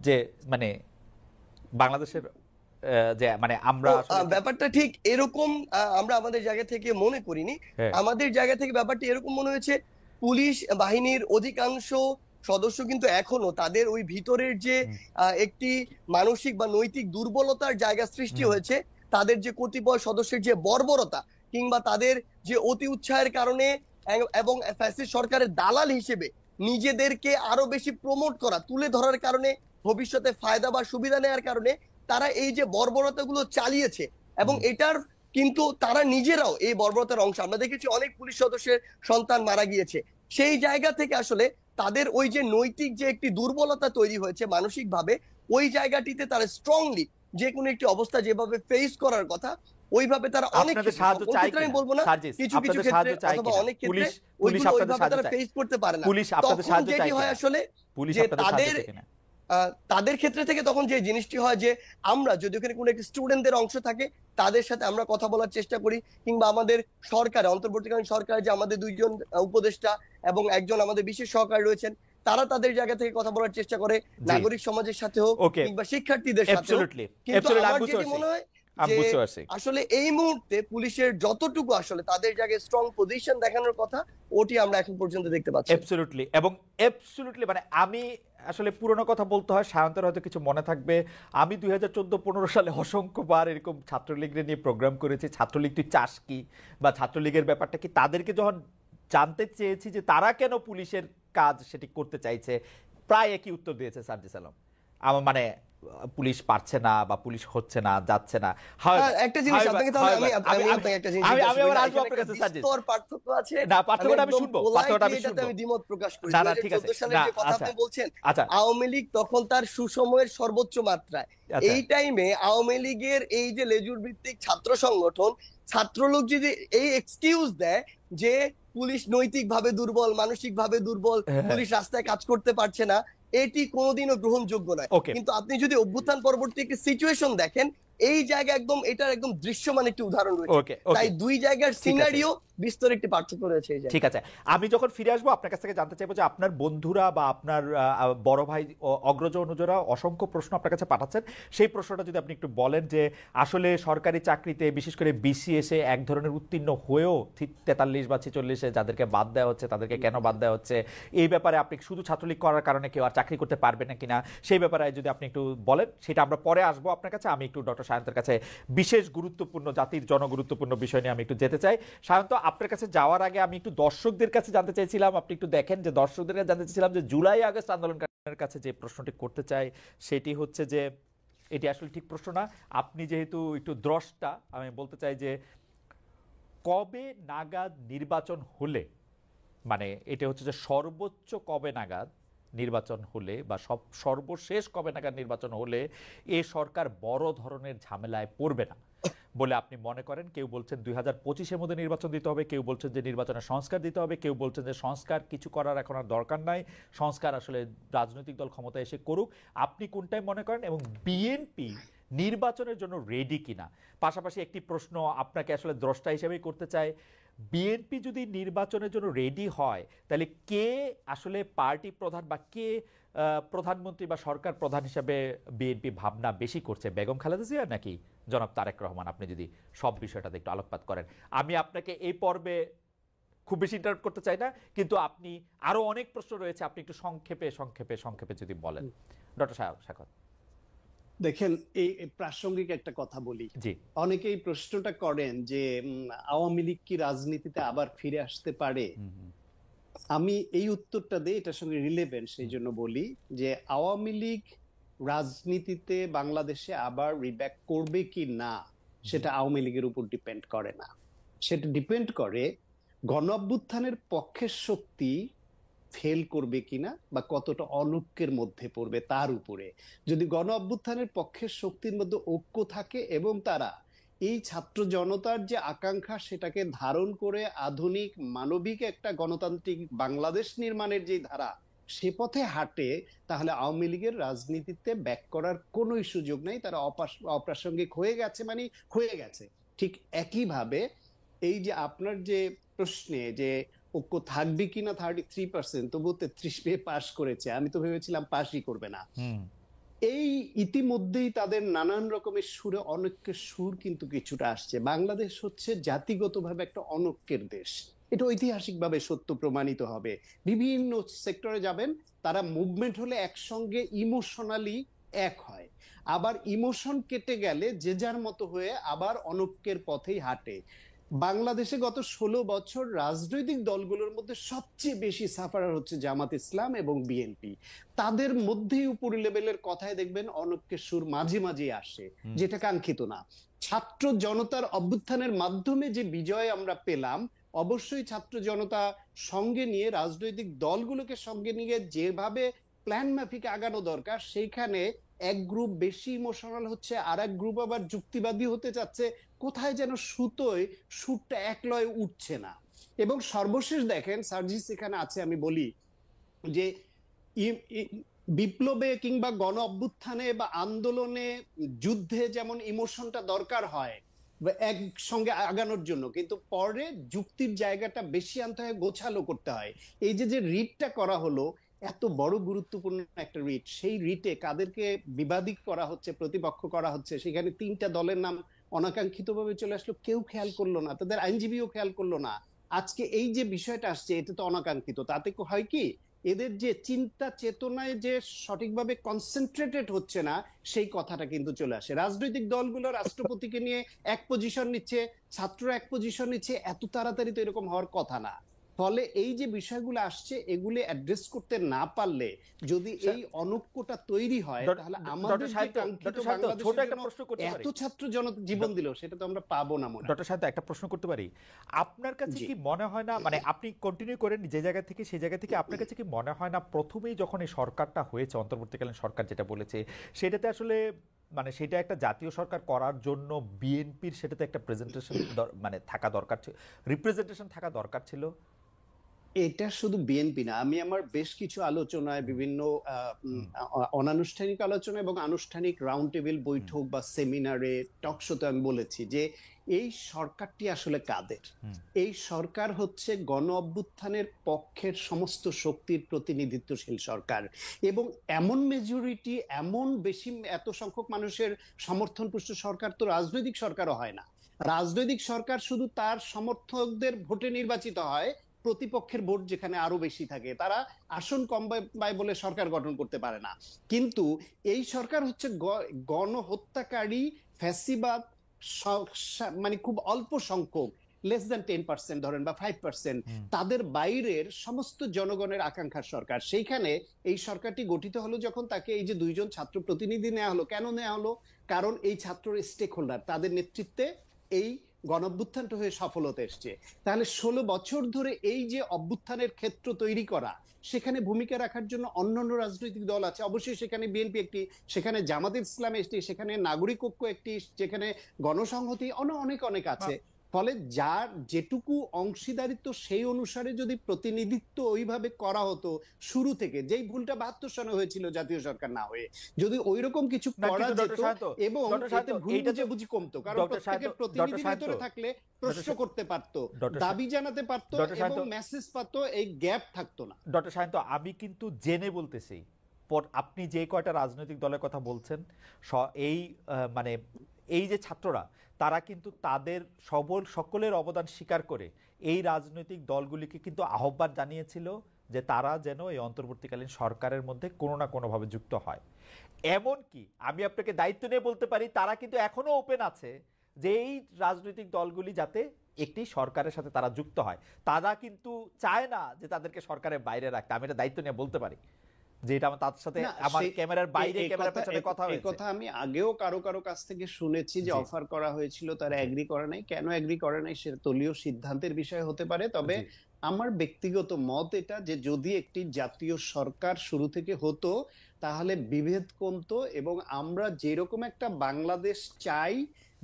যে মানে বাংলাদেশের যে মানে আমরা ব্যাপারটা ঠিক এরকম আমরা আমাদের জায়গা থেকে মনে করিনি। আমাদের জায়গা থেকে ব্যাপারটা এরকম মনে হয়েছে, পুলিশ বাহিনীর অধিকাংশ সদস্য কিন্তু এখনো তাদের ওই ভিতরের যে একটি মানসিক বা নৈতিক দুর্বলতার জায়গা সৃষ্টি হয়েছে, তাদের যে কতিপয় সদস্যের যে বর্বরতা কিংবা তাদের যে অতি উৎসাহের কারণে এবং ফ্যাসিস্ট সরকারের দালাল হিসেবে নিজেদেরকে আরো বেশি প্রমোট করা, তুলে ধরার কারণে, ভবিষ্যতে ফায়দা বা সুবিধা নেওয়ার কারণে তারা এই যে বর্বরতাগুলো চালিয়েছে, এবং এটার কিন্তু তারা নিজেরাও এই বর্বরতার অংশ। আমরা দেখেছি অনেক পুলিশ সদস্যের সন্তান মারা গিয়েছে। সেই জায়গা থেকে আসলে তাদের ওই যে নৈতিক যে একটি দুর্বলতা তৈরি হয়েছে মানসিকভাবে, ওই জায়গাটিতে তারা স্ট্রংলি যে কোনো একটি অবস্থা যেভাবে ফেস করার কথা ওইভাবে তারা অনেক আপনাদের ক্ষেত্রে, সাহায্য সকল চাই ক্ষেত্রে আমি কিনা বলবো না, সার্জিস, কিছু কিছু আপনাদের ক্ষেত্রে সাহায্য চাই অথবা কিনা? অনেক ক্ষেত্রে পুলিশ পুলিশ ওইগুলো আপনাদের ওইভাবে সাহায্য তারা চায়, ফেস করতে পারে না। পুলিশ আপনাদের তখন সাহায্য যেটি চাই হয় কিনা? আসলে পুলিশ যে আপনাদের সাহায্য চায় কিনা? তাদের ক্ষেত্রে থেকে তখন যে জিনিসটি হয় যে আমরা যদি ওখানে কোনো একটি স্টুডেন্টদের অংশ থাকে তাদের সাথে আমরা কথা বলার চেষ্টা করি, কিংবা আমাদের সরকার অন্তর্বর্তীকালীন সরকার যে আমাদের দুইজন উপদেষ্টা এবং একজন আমাদের বিশেষ সহকারী রয়েছেন, তারা তাদের জায়গা থেকে কথা বলার চেষ্টা করে, জি। নাগরিক সমাজের সাথে হোক ওকে, কিংবা শিক্ষার্থীদের সাথে হোক। অ্যাবসলিউটলি কিন্তু অ্যাবসলিউটলি, আমার আমি বুঝতে যেটি পারছি, মনে হয় আমি যে বুঝতে পারছি। আসলে এই মুহূর্তে পুলিশের যতটুকু আসলে তাদের জায়গায় স্ট্রং পজিশন দেখানোর কথা ওটি আমরা এখন পর্যন্ত দেখতে পাচ্ছি। অ্যাবসলিউটলি, এবং অ্যাবসলিউটলি মানে আমি আসলে পুরনো কথা বলতে হয়, সায়ন্তের হয়তো কিছু মনে থাকবে, আমি 2014-15 সালে অসংখ্যবার এরকম ছাত্রলীগের নিয়ে প্রোগ্রাম করেছি, ছাত্রলীগ তুই চাস কি বা ছাত্রলীগের ব্যাপারটা কি, তাদেরকে যখন জানতে চেয়েছি যে তারা কেন পুলিশের কাজ সেটি করতে চাইছে, প্রায় একই উত্তর দিয়েছে সার্জিস আলম, আমার মানে পুলিশ পারছে না বা পুলিশ হচ্ছে না, যাচ্ছে না। একটা জিনিস আপনাকে তাহলে আমি আপনাকে একটা জিনিস আমি জিজ্ঞাসা আবার করি, আসবো এখানে আপনার একটা কাছে সার্জিস। বিস্তর পার্থক্য আছে। না, পার্থক্যটা আমি একদম শুনবো, politely পার্থক্যটা আমি এটাতে শুনবো। আমি দ্বিমত প্রকাশ করি। না, না, ঠিক আছে। 2014 সালের না, যে কথা আচ্ছা, আপনি বলছেন, আচ্ছা, আওয়ামী লীগ তখন তার সুসময়ের সর্বোচ্চ মাত্রায়। আচ্ছা। এই টাইমে আওয়ামী লীগের এই যে লেজুর ভিত্তিক ছাত্র সংগঠন, ছাত্রলোক যদি এই এক্সকিউজ দেয় যে পুলিশ নৈতিকভাবে দুর্বল, মানসিকভাবে দুর্বল, হ্যাঁ। পুলিশ রাস্তায় কাজ করতে পারছে না, এটি কোনোদিনও গ্রহণযোগ্য নয়। ওকে। কিন্তু আপনি যদি অভ্যুত্থান পরবর্তী একটি সিচুয়েশন দেখেন, এই জায়গা একদম এটার একদম দৃশ্যমান একটি উদাহরণ রয়েছে। ওকে, ওকে। তাই দুই জায়গার ঠিক আছে। সিনারিও বিস্তর একটি পার্থক্য রয়েছে এই জায়গায়। ঠিক আছে, আমি যখন ফিরে আসবো আপনার কাছ থেকে জানতে চাইবো যে আপনার বন্ধুরা বা আপনার বড় ভাই অগ্রজ অনুজরা অসংখ্য প্রশ্ন আপনার কাছে পাঠাচ্ছেন, সেই প্রশ্নটা যদি আপনি একটু বলেন যে আসলে সরকারি চাকরিতে বিশেষ করে বিসিএসে এক ধরনের উত্তীর্ণ হয়েও 43 বা 46-এ যাদেরকে বাদ দেওয়া হচ্ছে তাদেরকে কেন বাদ দেওয়া হচ্ছে, এই ব্যাপারে আপনি শুধু ছাত্রলীগ করার কারণে কেউ আর চাকরি করতে পারবে না কিনা, সেই ব্যাপারে যদি আপনি একটু বলেন, সেটা আমরা পরে আসবো আপনার কাছে। আমি একটু ডক্টর সায়ন্তের কাছে বিশেষ গুরুত্বপূর্ণ, জাতির জনগুরুত্বপূর্ণ বিষয় নিয়ে আমি একটু যেতে চাই। সায়ন্ত, আপনার কাছে যাওয়ার আগে আমি একটু দর্শকদের কাছে জানতে চাইছিলাম, আপনি একটু দেখেন যে দর্শকদের কাছে জানতে চাইছিলাম যে জুলাই আগস্ট আন্দোলনকারীদের কাছে যে প্রশ্নটি করতে চাই সেটি হচ্ছে যে, এটি আসলে ঠিক প্রশ্ন না, আপনি যেহেতু একটু দ্রষ্টা, আমি বলতে চাই যে কবে নাগাদ নির্বাচন হলে, মানে এটা হচ্ছে যে সর্বোচ্চ কবে নাগাদ নির্বাচন হলে বা সর্বশেষ কবে নাগাদ নির্বাচন হলে এ সরকার বড় ধরনের ঝামেলায় পড়বে না বলে আপনি মনে করেন? কেউ বলছেন 2025-এর মধ্যে নির্বাচন দিতে হবে, কেউ বলছেন যে নির্বাচনের সংস্কার দিতে হবে, কেউ বলছেন যে সংস্কার কিছু করার এখন আর দরকার নাই, সংস্কার আসলে রাজনৈতিক দল ক্ষমতায় এসে করুক। আপনি কোনটাই মনে করেন, এবং বিএনপি নির্বাচনের জন্য রেডি কিনা? পাশাপাশি একটি প্রশ্ন আপনাকে আসলে দ্রষ্টা হিসেবেই করতে চাই, বিএনপি যদি নির্বাচনের জন্য রেডি হয় তাহলে কে আসলে পার্টি প্রধান বা কে প্রধানমন্ত্রী বা সরকার প্রধান হিসেবে বিএনপি ভাবনা বেশি করছে, বেগম খালেদা জিয়া নাকি জনাব তারেক রহমান? আপনি যদি সব বিষয়টাতে একটু আলোকপাত করেন। আমি আপনাকে এই পর্বে খুব বেশি ইন্টারাপ্ট করতে চাই না, কিন্তু আপনি আরো অনেক প্রশ্ন রয়েছে, আপনি একটু সংক্ষেপে সংক্ষেপে সংক্ষেপে যদি বলেন। ডক্টর সাখাওয়াত। দেখেন, এই প্রাসঙ্গিক একটা কথা বলি। জি। অনেকেই প্রশ্নটা করেন যে আওয়ামী লীগ কি রাজনীতিতে আবার ফিরে আসতে পারে? আমি এই উত্তরটা দিই, এটার সঙ্গে রিলেভেন্ট, সেই জন্য বলি যে আওয়ামী লীগ রাজনীতিতে বাংলাদেশে আবার রিব্যাক করবে কি না সেটা আওয়ামী লীগের উপর ডিপেন্ড করে না। সেটা ডিপেন্ড করে গণ অভ্যুত্থানের পক্ষের শক্তি ফেল করবে কিনা বা কতটা অনৈক্যের মধ্যে পড়বে তার উপরে। যদি গণ অভ্যুত্থানের পক্ষের শক্তির মধ্যে ঐক্য থাকে এবং তারা এই ছাত্র জনতার যে আকাঙ্ক্ষা সেটাকে ধারণ করে আধুনিক মানবিক একটা গণতান্ত্রিক বাংলাদেশ নির্মাণের যে ধারা সে পথে হাঁটে, তাহলে আওয়ামী লীগের রাজনীতিতে ব্যাক করার কোনো সুযোগ নেই। তারা অপ্রাসঙ্গিক হয়ে গেছে, মানে হয়ে গেছে। ঠিক একইভাবে এই যে আপনার যে প্রশ্নে যে ঐক্য থাকবে কিনা, 33%, তবু 33 পেয়ে পাশ করেছে, আমি তো ভেবেছিলাম পাশই করবে না। এই ইতিমধ্যেই তাদের নানান রকমের সুরে অনৈক্যের সুর কিন্তু কিছুটা আসছে। বাংলাদেশ হচ্ছে জাতিগতভাবে একটা অনৈক্যের দেশ, এটা ঐতিহাসিকভাবে সত্য প্রমাণিত হবে। বিভিন্ন সেক্টরে যাবেন, তারা মুভমেন্ট হলে একসঙ্গে ইমোশনালি এক হয়, আবার ইমোশন কেটে গেলে যে যার মতো হয়ে আবার অনৈক্যের পথেই হাঁটে। বাংলাদেশে গত 16 বছর রাজনৈতিক দলগুলোর মধ্যে সবচেয়ে বেশি সাফারার হচ্ছে জামাত ইসলাম এবং বিএনপি। তাদের মধ্যেই উপর লেভেলের কথায় দেখবেন অনৈক্যের সুর মাঝে মাঝে আসে, যেটা কাঙ্ক্ষিত না। ছাত্র জনতার অভ্যুত্থানের মাধ্যমে যে বিজয় আমরা পেলাম, অবশ্যই ছাত্র জনতা সঙ্গে নিয়ে রাজনৈতিক দলগুলোকে সঙ্গে নিয়ে যেভাবে প্ল্যান মাফিক আগানো দরকার, সেইখানে এক গ্রুপ বেশি ইমোশনাল হচ্ছে, আর এক গ্রুপ আবার যুক্তিবাদী হতে চাচ্ছে, কোথায় যেন সুরটা এক লয়ে উঠছে না। এবং সর্বশেষ দেখেন, সার্জিস এখানে আছে, আমি বলি যে বিপ্লবে কিংবা গণ অভ্যুত্থানে বা আন্দোলনে, যুদ্ধে যেমন ইমোশনটা দরকার হয় একসঙ্গে আগানোর জন্য, কিন্তু পরে যুক্তির জায়গাটা বেশি আনতে হয়, গোছালো করতে হয়। এই যে রিটটা করা হলো, এত বড় গুরুত্বপূর্ণ একটা রিট, সেই রিটে কাদেরকে বিবাদী করা হচ্ছে, প্রতিপক্ষ করা হচ্ছে, সেখানে 3টা দলের নাম অনাকাঙ্ক্ষিতভাবে চলে আসলো, কেউ খেয়াল করলো না, তাদের আইনজীবীও খেয়াল করলো না। আজকে এই যে বিষয়টা আসছে, এটা তো অনাকাঙ্ক্ষিত। তাতে হয় কি, এদের যে চিন্তা চেতনায় যে সঠিকভাবে কনসেন্ট্রেটেড হচ্ছে না, সেই কথাটা কিন্তু চলে আসে। রাজনৈতিক দলগুলো রাষ্ট্রপতিকে নিয়ে এক পজিশন নিচ্ছে, ছাত্ররা এক পজিশন নিচ্ছে, এত তাড়াতাড়ি তো এরকম হওয়ার কথা না। ফলে এই যে বিষয়গুলো আসছে, এগুলি অ্যাড্রেস করতে না পারলে যদি এই অনৈক্যটা তৈরি হয়, তাহলে আমাদের যে কাঙ্ক্ষিত বাংলাদেশের জন্য এত ছাত্র জনতা জীবন দিল, সেটা তো আমরা পাবো না। মনে ডক্টর সাহেব, একটা প্রশ্ন করতে পারি? আপনার কাছে কি মনে হয় না, মানে আপনি কন্টিনিউ করেন যে জায়গা থেকে, সেই জায়গা থেকে, আপনার কাছে কি মনে হয় না প্রথমেই যখন এই সরকারটা হয়েছে, অন্তর্বর্তীকালীন সরকার যেটা বলেছে, সেটাতে আসলে মানে সেটা একটা জাতীয় সরকার করার জন্য বিএনপির সেটাতে একটা প্রেজেন্টেশন মানে থাকা দরকার ছিল, রিপ্রেজেন্টেশন থাকা দরকার ছিল? এটা শুধু বিএনপি না, আমি আমার বেশ কিছু আলোচনায়, বিভিন্ন অনানুষ্ঠানিক আলোচনা এবং আনুষ্ঠানিক রাউন্ড টেবিল বৈঠক বা সেমিনারে, টক শোতে আমি বলেছি যে এই সরকারটি আসলে কাদের। এই সরকার হচ্ছে গণ অভ্যুত্থানের পক্ষের সমস্ত শক্তির প্রতিনিধিত্বশীল সরকার, এবং এমন মেজরিটি, এমন বেশি, এত সংখ্যক মানুষের সমর্থন পুষ্ট সরকার তো রাজনৈতিক সরকারও হয় না। রাজনৈতিক সরকার শুধু তার সমর্থকদের ভোটে নির্বাচিত হয়, প্রতিপক্ষের ভোট যেখানে আরো বেশি থাকে, তারা আসন কম পায় বলে সরকার গঠন করতে পারে না। কিন্তু এই সরকার হচ্ছে গণহত্যাকারী, ফ্যাসিবাদ, মানে খুব অল্প সংখ্যক, লেস দ্যান 10% ধরেন বা 5%, তাদের বাইরের সমস্ত জনগণের আকাঙ্ক্ষার সরকার। সেইখানে এই সরকারটি গঠিত হলো যখন তাকে এই যে 2জন ছাত্র প্রতিনিধি নেওয়া হলো। কেন নেওয়া হলো? কারণ এই ছাত্র স্টেক হোল্ডার, তাদের নেতৃত্বে এই গণঅভ্যুত্থানটা হয়ে সফলতা এসছে। তাহলে 16 বছর ধরে এই যে অভ্যুত্থানের ক্ষেত্র তৈরি করা, সেখানে ভূমিকা রাখার জন্য অন্যান্য রাজনৈতিক দল আছে, অবশ্যই সেখানে বিএনপি একটি, সেখানে জামাতে ইসলাম একটি, সেখানে নাগরিক ঐক্য একটি, যেখানে গণসংহতি অনেক অনেক আছে। ফলে যার যেটুকু অংশীদারিত্ব, সেই অনুসারে যদি প্রতিনিধিত্ব ওইভাবে করা হতো শুরু থেকে, যেই ভুলটা 72 সনে হয়েছিল জাতীয় সরকার না হয়ে, যদি ওইরকম কিছু করা যেত এবং ভুল বুঝি কমতো, কারণ প্রত্যেকের প্রতিনিধি ভেতরে থাকলে প্রশ্ন করতে পারতো, দাবি জানাতে পারতো এবং মেসেজ পাতো, এই গ্যাপ থাকতো না। ডক্টর সায়ন্ত, আমি কিন্তু জেনে বলতেছি, আপনি যে কয়টা রাজনৈতিক দলের কথা বলছেন, এই মানে এই যে ছাত্ররা, তারা কিন্তু তাদের সকলের অবদান স্বীকার করে এই রাজনৈতিক দলগুলিকে কিন্তু আহ্বান জানিয়েছিল যে তারা যেন এই অন্তর্বর্তীকালীন সরকারের মধ্যে কোনো না কোনোভাবে যুক্ত হয়। এমনকি আমি আপনাকে দায়িত্ব নিয়ে বলতে পারি, তারা কিন্তু এখনো ওপেন আছে যে এই রাজনৈতিক দলগুলি যাতে একটি সরকারের সাথে তারা যুক্ত হয়। তারা কিন্তু চায় না যে তাদেরকে সরকারের বাইরে রাখতে। আমি এটা দায়িত্ব নিয়ে বলতে পারি যে এটা আমার তার সাথে আমার ক্যামেরার বাইরে, ক্যামেরার পেছনে কথা হয়েছে। এই কথা আমি আগেও কারো কাছ থেকে শুনেছি যে অফার করা হয়েছিল, তারা এগ্রি করে নাই। কেন এগ্রি করে নাই সেটা দলীয় সিদ্ধান্তের বিষয় হতে পারে। তবে আমার ব্যক্তিগত মত এটা, যে যদি একটি জাতীয় সরকার শুরু থেকে হতো, তাহলে বিভেদ কমতো এবং আমরা যেরকম একটা বাংলাদেশ চাই,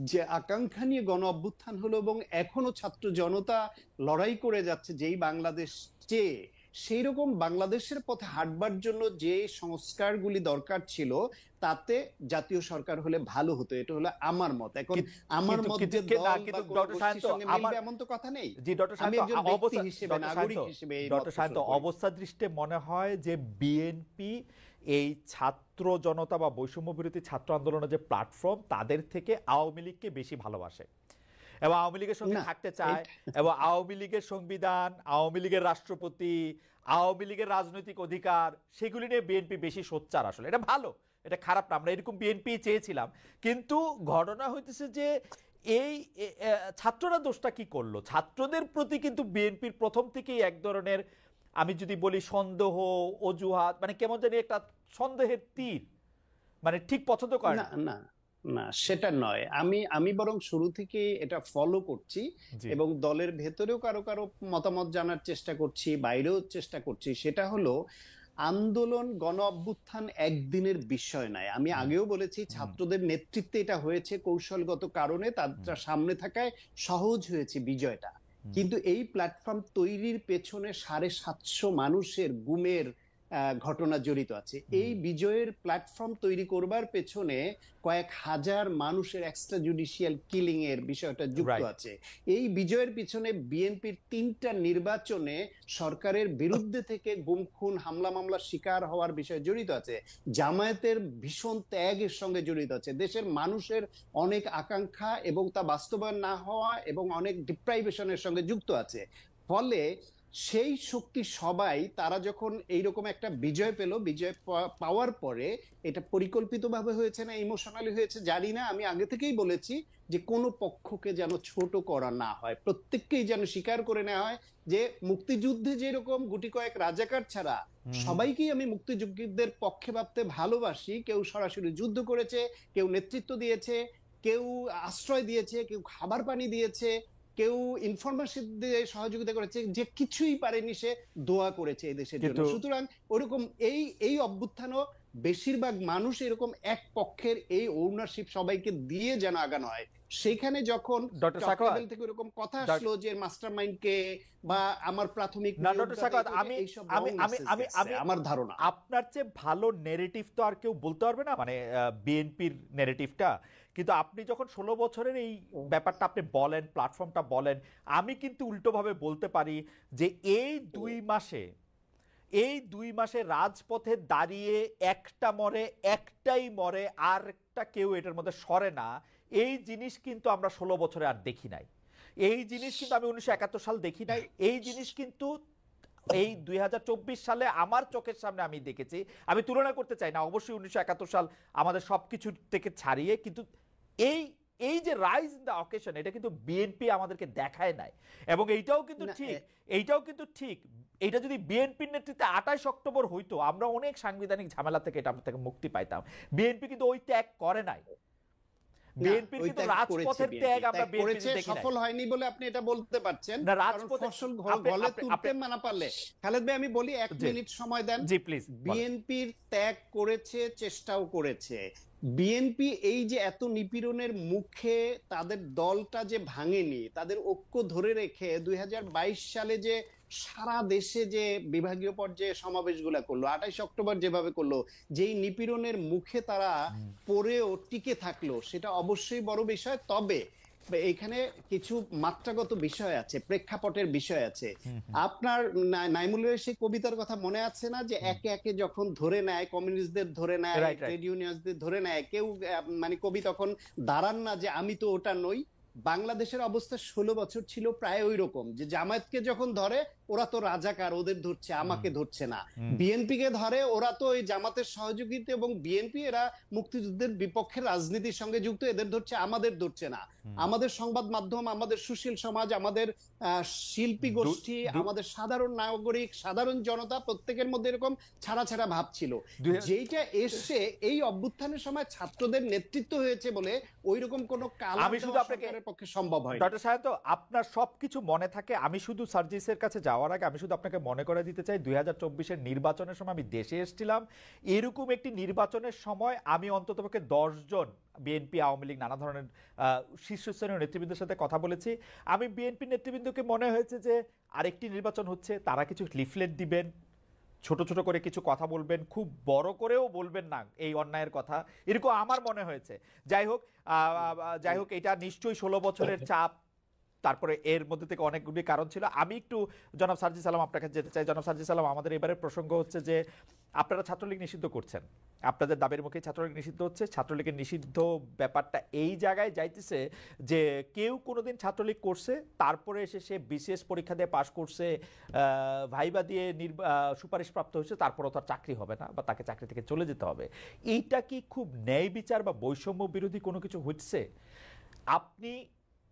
যে আকাঙ্ক্ষা নিয়ে গণ অভ্যুত্থান হলো এবং এখনো ছাত্র জনতা লড়াই করে যাচ্ছে যেই বাংলাদেশ চেয়ে, সেই রকম বাংলাদেশের পথে হাঁটবার জন্য যে সংস্কারগুলি দরকার ছিল, তাতে জাতীয় সরকার হলে ভালো হতো। এটা হলো আমার মত। এখন আমার মত যে এমন তো কথা নেই। জি ডক্টর সায়ন্ত, অবস্থা দৃষ্টে মনে হয় যে বিএনপি এই ছাত্র জনতা বা বৈষম্য বিরোধী ছাত্র আন্দোলনের যে প্ল্যাটফর্ম, তাদের থেকে আওয়ামী লীগকে বেশি ভালোবাসে এবং আওয়ামী লীগের সঙ্গে থাকতে চায়, এবং আওয়ামী লীগের সংবিধান, আওয়ামী লীগের রাষ্ট্রপতি, আওয়ামী লীগের রাজনৈতিক অধিকার, সেগুলি নিয়ে বিএনপি বেশি সোচ্চার। আসলে এটা ভালো, এটা খারাপ না, আমরা এরকম বিএনপি চেয়েছিলাম। কিন্তু ঘটনা হইতেছে যে এই ছাত্ররা দোষটা কি করলো? ছাত্রদের প্রতি কিন্তু বিএনপির প্রথম থেকেই এক ধরনের, আমি যদি বলি সন্দেহ, অজুহাত, মানে কেমন জানি একটা সন্দেহের তীর, মানে ঠিক পছন্দ করে না। না, সেটা নয়। আমি বরং শুরু থেকে এটা ফলো করছি এবং দলের ভেতরেও কারো মতামত জানার চেষ্টা করছি, বাইরেও চেষ্টা করছি। সেটা হলো, আন্দোলন গণ অভ্যুত্থান একদিনের বিষয় নয়। আমি আগেও বলেছি ছাত্রদের নেতৃত্বে এটা হয়েছে কৌশলগত কারণে, তার সামনে থাকায় সহজ হয়েছে বিজয়টা। কিন্তু এই প্ল্যাটফর্ম তৈরির পেছনে 750 মানুষের গুমের ঘটনা জড়িত আছে। এই বিজয়ের প্ল্যাটফর্ম তৈরি করবার পেছনে কয়েক হাজার মানুষের এক্সট্রা জুডিশিয়াল কিলিং এর বিষয়টা যুক্ত আছে। এই বিজয়ের পিছনে বিএনপির 3টা নির্বাচনে সরকারের বিরুদ্ধে থেকে গুম খুন হামলা মামলার শিকার হওয়ার বিষয় জড়িত আছে। জামায়াতের ভীষণ ত্যাগের সঙ্গে জড়িত আছে। দেশের মানুষের অনেক আকাঙ্ক্ষা এবং তা বাস্তবায়ন না হওয়া এবং অনেক ডিপ্রাইভেশনের সঙ্গে যুক্ত আছে। ফলে সেই শক্তি সবাই তারা যখন এইরকম একটা বিজয় পেল, বিজয় পাওয়ার পরে এটা পরিকল্পিতভাবে হয়েছে না ইমোশনালি হয়েছে জানি না, আমি আগে থেকেই বলেছি যে কোনো পক্ষকে যেন ছোট করা না হয়, প্রত্যেককেই যেন স্বীকার করে নেওয়া হয় যে মুক্তিযুদ্ধে যেরকম গুটি কয়েক রাজাকার ছাড়া সবাইকেই আমি মুক্তিযুদ্ধের পক্ষে ভাবতে ভালোবাসি। কেউ সরাসরি যুদ্ধ করেছে, কেউ নেতৃত্ব দিয়েছে, কেউ আশ্রয় দিয়েছে, কেউ খাবার পানি দিয়েছে, কেউ ইনফরমেশন দিয়ে সহযোগিতা করেছে, যে কিছুই পারেনি সে দোয়া করেছে এই দেশের জন্য। সুতরাং ওরকম এই অভ্যুত্থানও বেশিরভাগ মানুষ এরকম এক পক্ষের এই ওনারশিপ সবাইকে দিয়ে যেন আগানো হয়। সেখানে যখন থেকে এরকম কথা আসলো যে মাস্টারমাইন্ড কে বা আমার প্রাথমিক আমার ধারণা আপনার চেয়ে ভালো নেরেটিভ তো আর কেউ বলতে পারবে না, মানে বিএনপির নেরেটিভটা। কিন্তু আপনি যখন 16 বছরের এই ব্যাপারটা আপনি বলেন, প্ল্যাটফর্মটা বলেন, আমি কিন্তু উল্টোভাবে বলতে পারি যে এই 2 মাসে রাজপথে দাঁড়িয়ে একটা মরে, একটাই মরে, আর একটা কেউ এটার মধ্যে সরে না, এই জিনিস কিন্তু আমরা 16 বছরে আর দেখি নাই। এই জিনিস কিন্তু আমি 1971 সাল দেখি নাই। এই জিনিস কিন্তু এই 2024 সালে আমার চোখের সামনে আমি দেখেছি। আমি তুলনা করতে চাই না, অবশ্যই 1971 সাল আমাদের সবকিছু থেকে ছাড়িয়ে, কিন্তু এই যে রাইজ ইন দ্য অকেশন, এটা কিন্তু বিএনপি আমাদেরকে দেখায় নাই। এবং এইটাও কিন্তু ঠিক এইটা যদি বিএনপির নেতৃত্বে 28 অক্টোবর হইতো, আমরা অনেক সাংবিধানিক ঝামেলা থেকে এটা থেকে মুক্তি পাইতাম। বিএনপি কিন্তু ওই ত্যাগ করে নাই। বিএনপির কিন্তু রাজপথের ত্যাগ আমরা বিএনপি দেখি সফল হয়নি বলে আপনি এটা বলতে পারছেন না। রাজপথে ফসল গলে তুলতে না পারলে, খালেদ ভাই আমি বলি 1 মিনিট সময় দেন। জি প্লিজ। বিএনপির ত্যাগ করেছে, চেষ্টাও করেছে। বিএনপি এই যে এত নিপীড়নের মুখে তাদের দলটা যে ভাঙেনি, তাদের ঐক্য ধরে রেখে 2022 সালে যে সারা দেশে যে বিভাগীয় পর্যায়ে সমাবেশগুলো করলো, 28 অক্টোবর যেভাবে করলো, যেই নিপীড়নের মুখে তারা পড়েও টিকে থাকলো, সেটা অবশ্যই বড় বিষয়। তবে এখানে কিছু মাত্রাগত বিষয় আছে, প্রেক্ষাপটের বিষয় আছে। আপনার নাইমুলের সেই কবিতার কথা মনে আছে না, যে একে একে যখন ধরে নেয়, কমিউনিস্টদের ধরে নেয়, ট্রেড ইউনিয়নদের ধরে নেয়, কেউ মানে কবি তখন দাঁড়ান না যে আমি তো ওটা নই। বাংলাদেশের অবস্থা 16 বছর ছিল প্রায় ওই রকম, যে জামায়াতকে যখন ধরে ওরা তো রাজাকার, ওদের ধরছে, আমাকে ধরছে না। বিএনপি কে ধরে ওরা তো ওই জামাতের সহযোগিতা, এবং বিএনপি এরা মুক্তিযুদ্ধের বিপক্ষে রাজনীতির সঙ্গে যুক্ত, এদের ধরছে, আমাদের ধরছে না। আমাদের সংবাদ মাধ্যম, আমাদের সুশীল সমাজ, আমাদের শিল্পী গোষ্ঠী, আমাদের সাধারণ নাগরিক, সাধারণ জনতা, প্রত্যেকের মধ্যে এরকম ছাড়া ছাড়া ভাব ছিল। যেইটা এসে এই অভ্যুত্থানের সময় ছাত্রদের নেতৃত্ব হয়েছে বলে ওই রকম কোনো কাল আমি শুধু আপনাকে পক্ষে সম্ভব হয়। ডক্টর সাহেব, আপনার সবকিছু মনে থাকে। আমি শুধু সার্জিসের কাছে যাওয়ার আগে আমি শুধু আপনাকে মনে করে দিতে চাই, 2024-এর নির্বাচনের সময় আমি দেশে এসেছিলাম। এরকম একটি নির্বাচনের সময় আমি অন্ততপক্ষে 10 জন বিএনপি, আওয়ামী লীগ, নানা ধরনের শীর্ষস্থানীয় নেতৃবৃন্দের সাথে কথা বলেছি। আমি বিএনপি নেতৃবৃন্দকে মনে হয়েছে যে আরেকটি নির্বাচন হচ্ছে, তারা কিছু লিফলেট দিবেন, ছোট ছোট করে কিছু কথা বলবেন, খুব বড় করেও বলবেন না এই অন্যায়ের কথা, এরকম আমার মনে হয়েছে। যাই হোক এটা নিশ্চয়ই 16 বছরের চাপ, তারপরে এর মধ্যে থেকে অনেকগুলি কারণ ছিল। আমি একটু জনাব সার্জিস আলম আপনার কাছে যেতে চাই। জনাব সার্জিস আলম, আমাদের এবারের প্রসঙ্গ হচ্ছে যে আপনারা ছাত্রলীগ নিষিদ্ধ করছেন, আপনাদের দাবির মুখে ছাত্রলীগ নিষিদ্ধ হচ্ছে। ছাত্রলীগের নিষিদ্ধ ব্যাপারটা এই জায়গায় যাইতেছে যে কেউ কোনোদিন ছাত্রলীগ করছে, তারপরে এসে সে বিশেষ পরীক্ষা দিয়ে পাশ করছে, ভাইবা দিয়ে সুপারিশপ্রাপ্ত হয়েছে, তারপরও তার চাকরি হবে না বা তাকে চাকরি থেকে চলে যেতে হবে। এইটা কি খুব ন্যায় বিচার বা বৈষম্য বিরোধী কোনো কিছু হচ্ছে? আপনি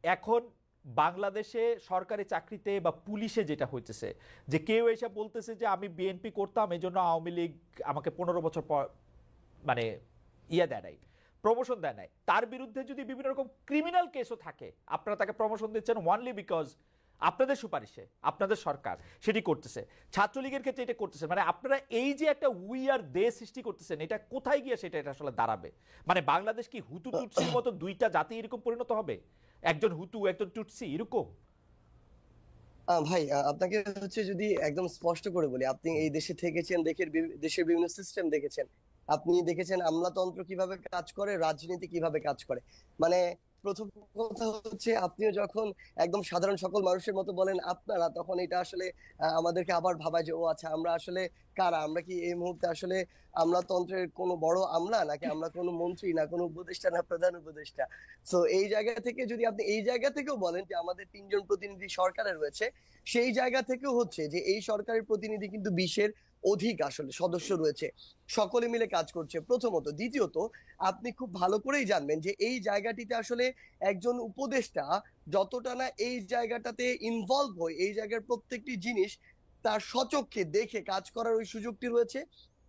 এখন বাংলাদেশে সরকারি চাকরিতে বা পুলিশে যেটা হইতেছে, যে কেউ এসে বলতেছে যে আমি বিএনপি করতাম, এই জন্য আওয়ামী লীগ আমাকে 15 বছর পর মানে দেয় নাই, প্রমোশন দেয় নাই, তার বিরুদ্ধে যদি বিভিন্ন রকম ক্রিমিনাল কেসও থাকে, আপনারা তাকে প্রমোশন দিচ্ছেন ওয়ানলি বিকজ আপনাদের সুপারিশে আপনাদের সরকার সেটি করতেছে, ছাত্রলীগের ক্ষেত্রে এটা করতেছে, মানে আপনারা এই যে একটা উইয়ার দেশ সৃষ্টি করতেছেন, এটা কোথায় গিয়ে সেটা এটা আসলে দাঁড়াবে? মানে বাংলাদেশ কি হুতু টুটসির মতো দুইটা জাতি এরকম পরিণত হবে, একজন হুতু একজন টুটসি এরকম? ভাই, আপনাকে হচ্ছে যদি একদম স্পষ্ট করে বলি, আপনি এই দেশে থেকেছেন, দেশের বিভিন্ন সিস্টেম দেখেছেন, আপনি দেখেছেন আমলাতন্ত্র কিভাবে কাজ করে, রাজনীতি কিভাবে কাজ করে। মানে প্রথম কথা হচ্ছে, আপনিও যখন একদম সাধারণ সকল মানুষের মতো বলেন আপনারা, তখন এটা আসলে আমাদেরকে আবার ভাবায় যে ও আচ্ছা, আমরা আসলে কারা, আমরা কি এই মুহূর্তে আসলে আমলাতন্ত্রের কোনো বড় আমলা, নাকি আমরা কোনো মন্ত্রী, না কোনো উপদেষ্টা, না প্রধান উপদেষ্টা। তো এই জায়গা থেকে যদি আপনি এই জায়গা থেকেও বলেন যে আমাদের 3জন প্রতিনিধি সরকারে রয়েছে, সেই জায়গা থেকেও হচ্ছে যে এই সরকারের প্রতিনিধি কিন্তু 20-এর অধিক আসলে সদস্য রয়েছে, সকলে মিলে কাজ করছে প্রথমত। দ্বিতীয়ত, আপনি খুব ভালো করেই জানবেন যে এই জায়গাটিতে আসলে একজন উপদেষ্টা যতটা না এই জায়গাটাতে ইনভলভ হয়, এই জায়গার প্রত্যেকটি জিনিস তার স্বচক্ষে দেখে কাজ করার ওই সুযোগটি রয়েছে,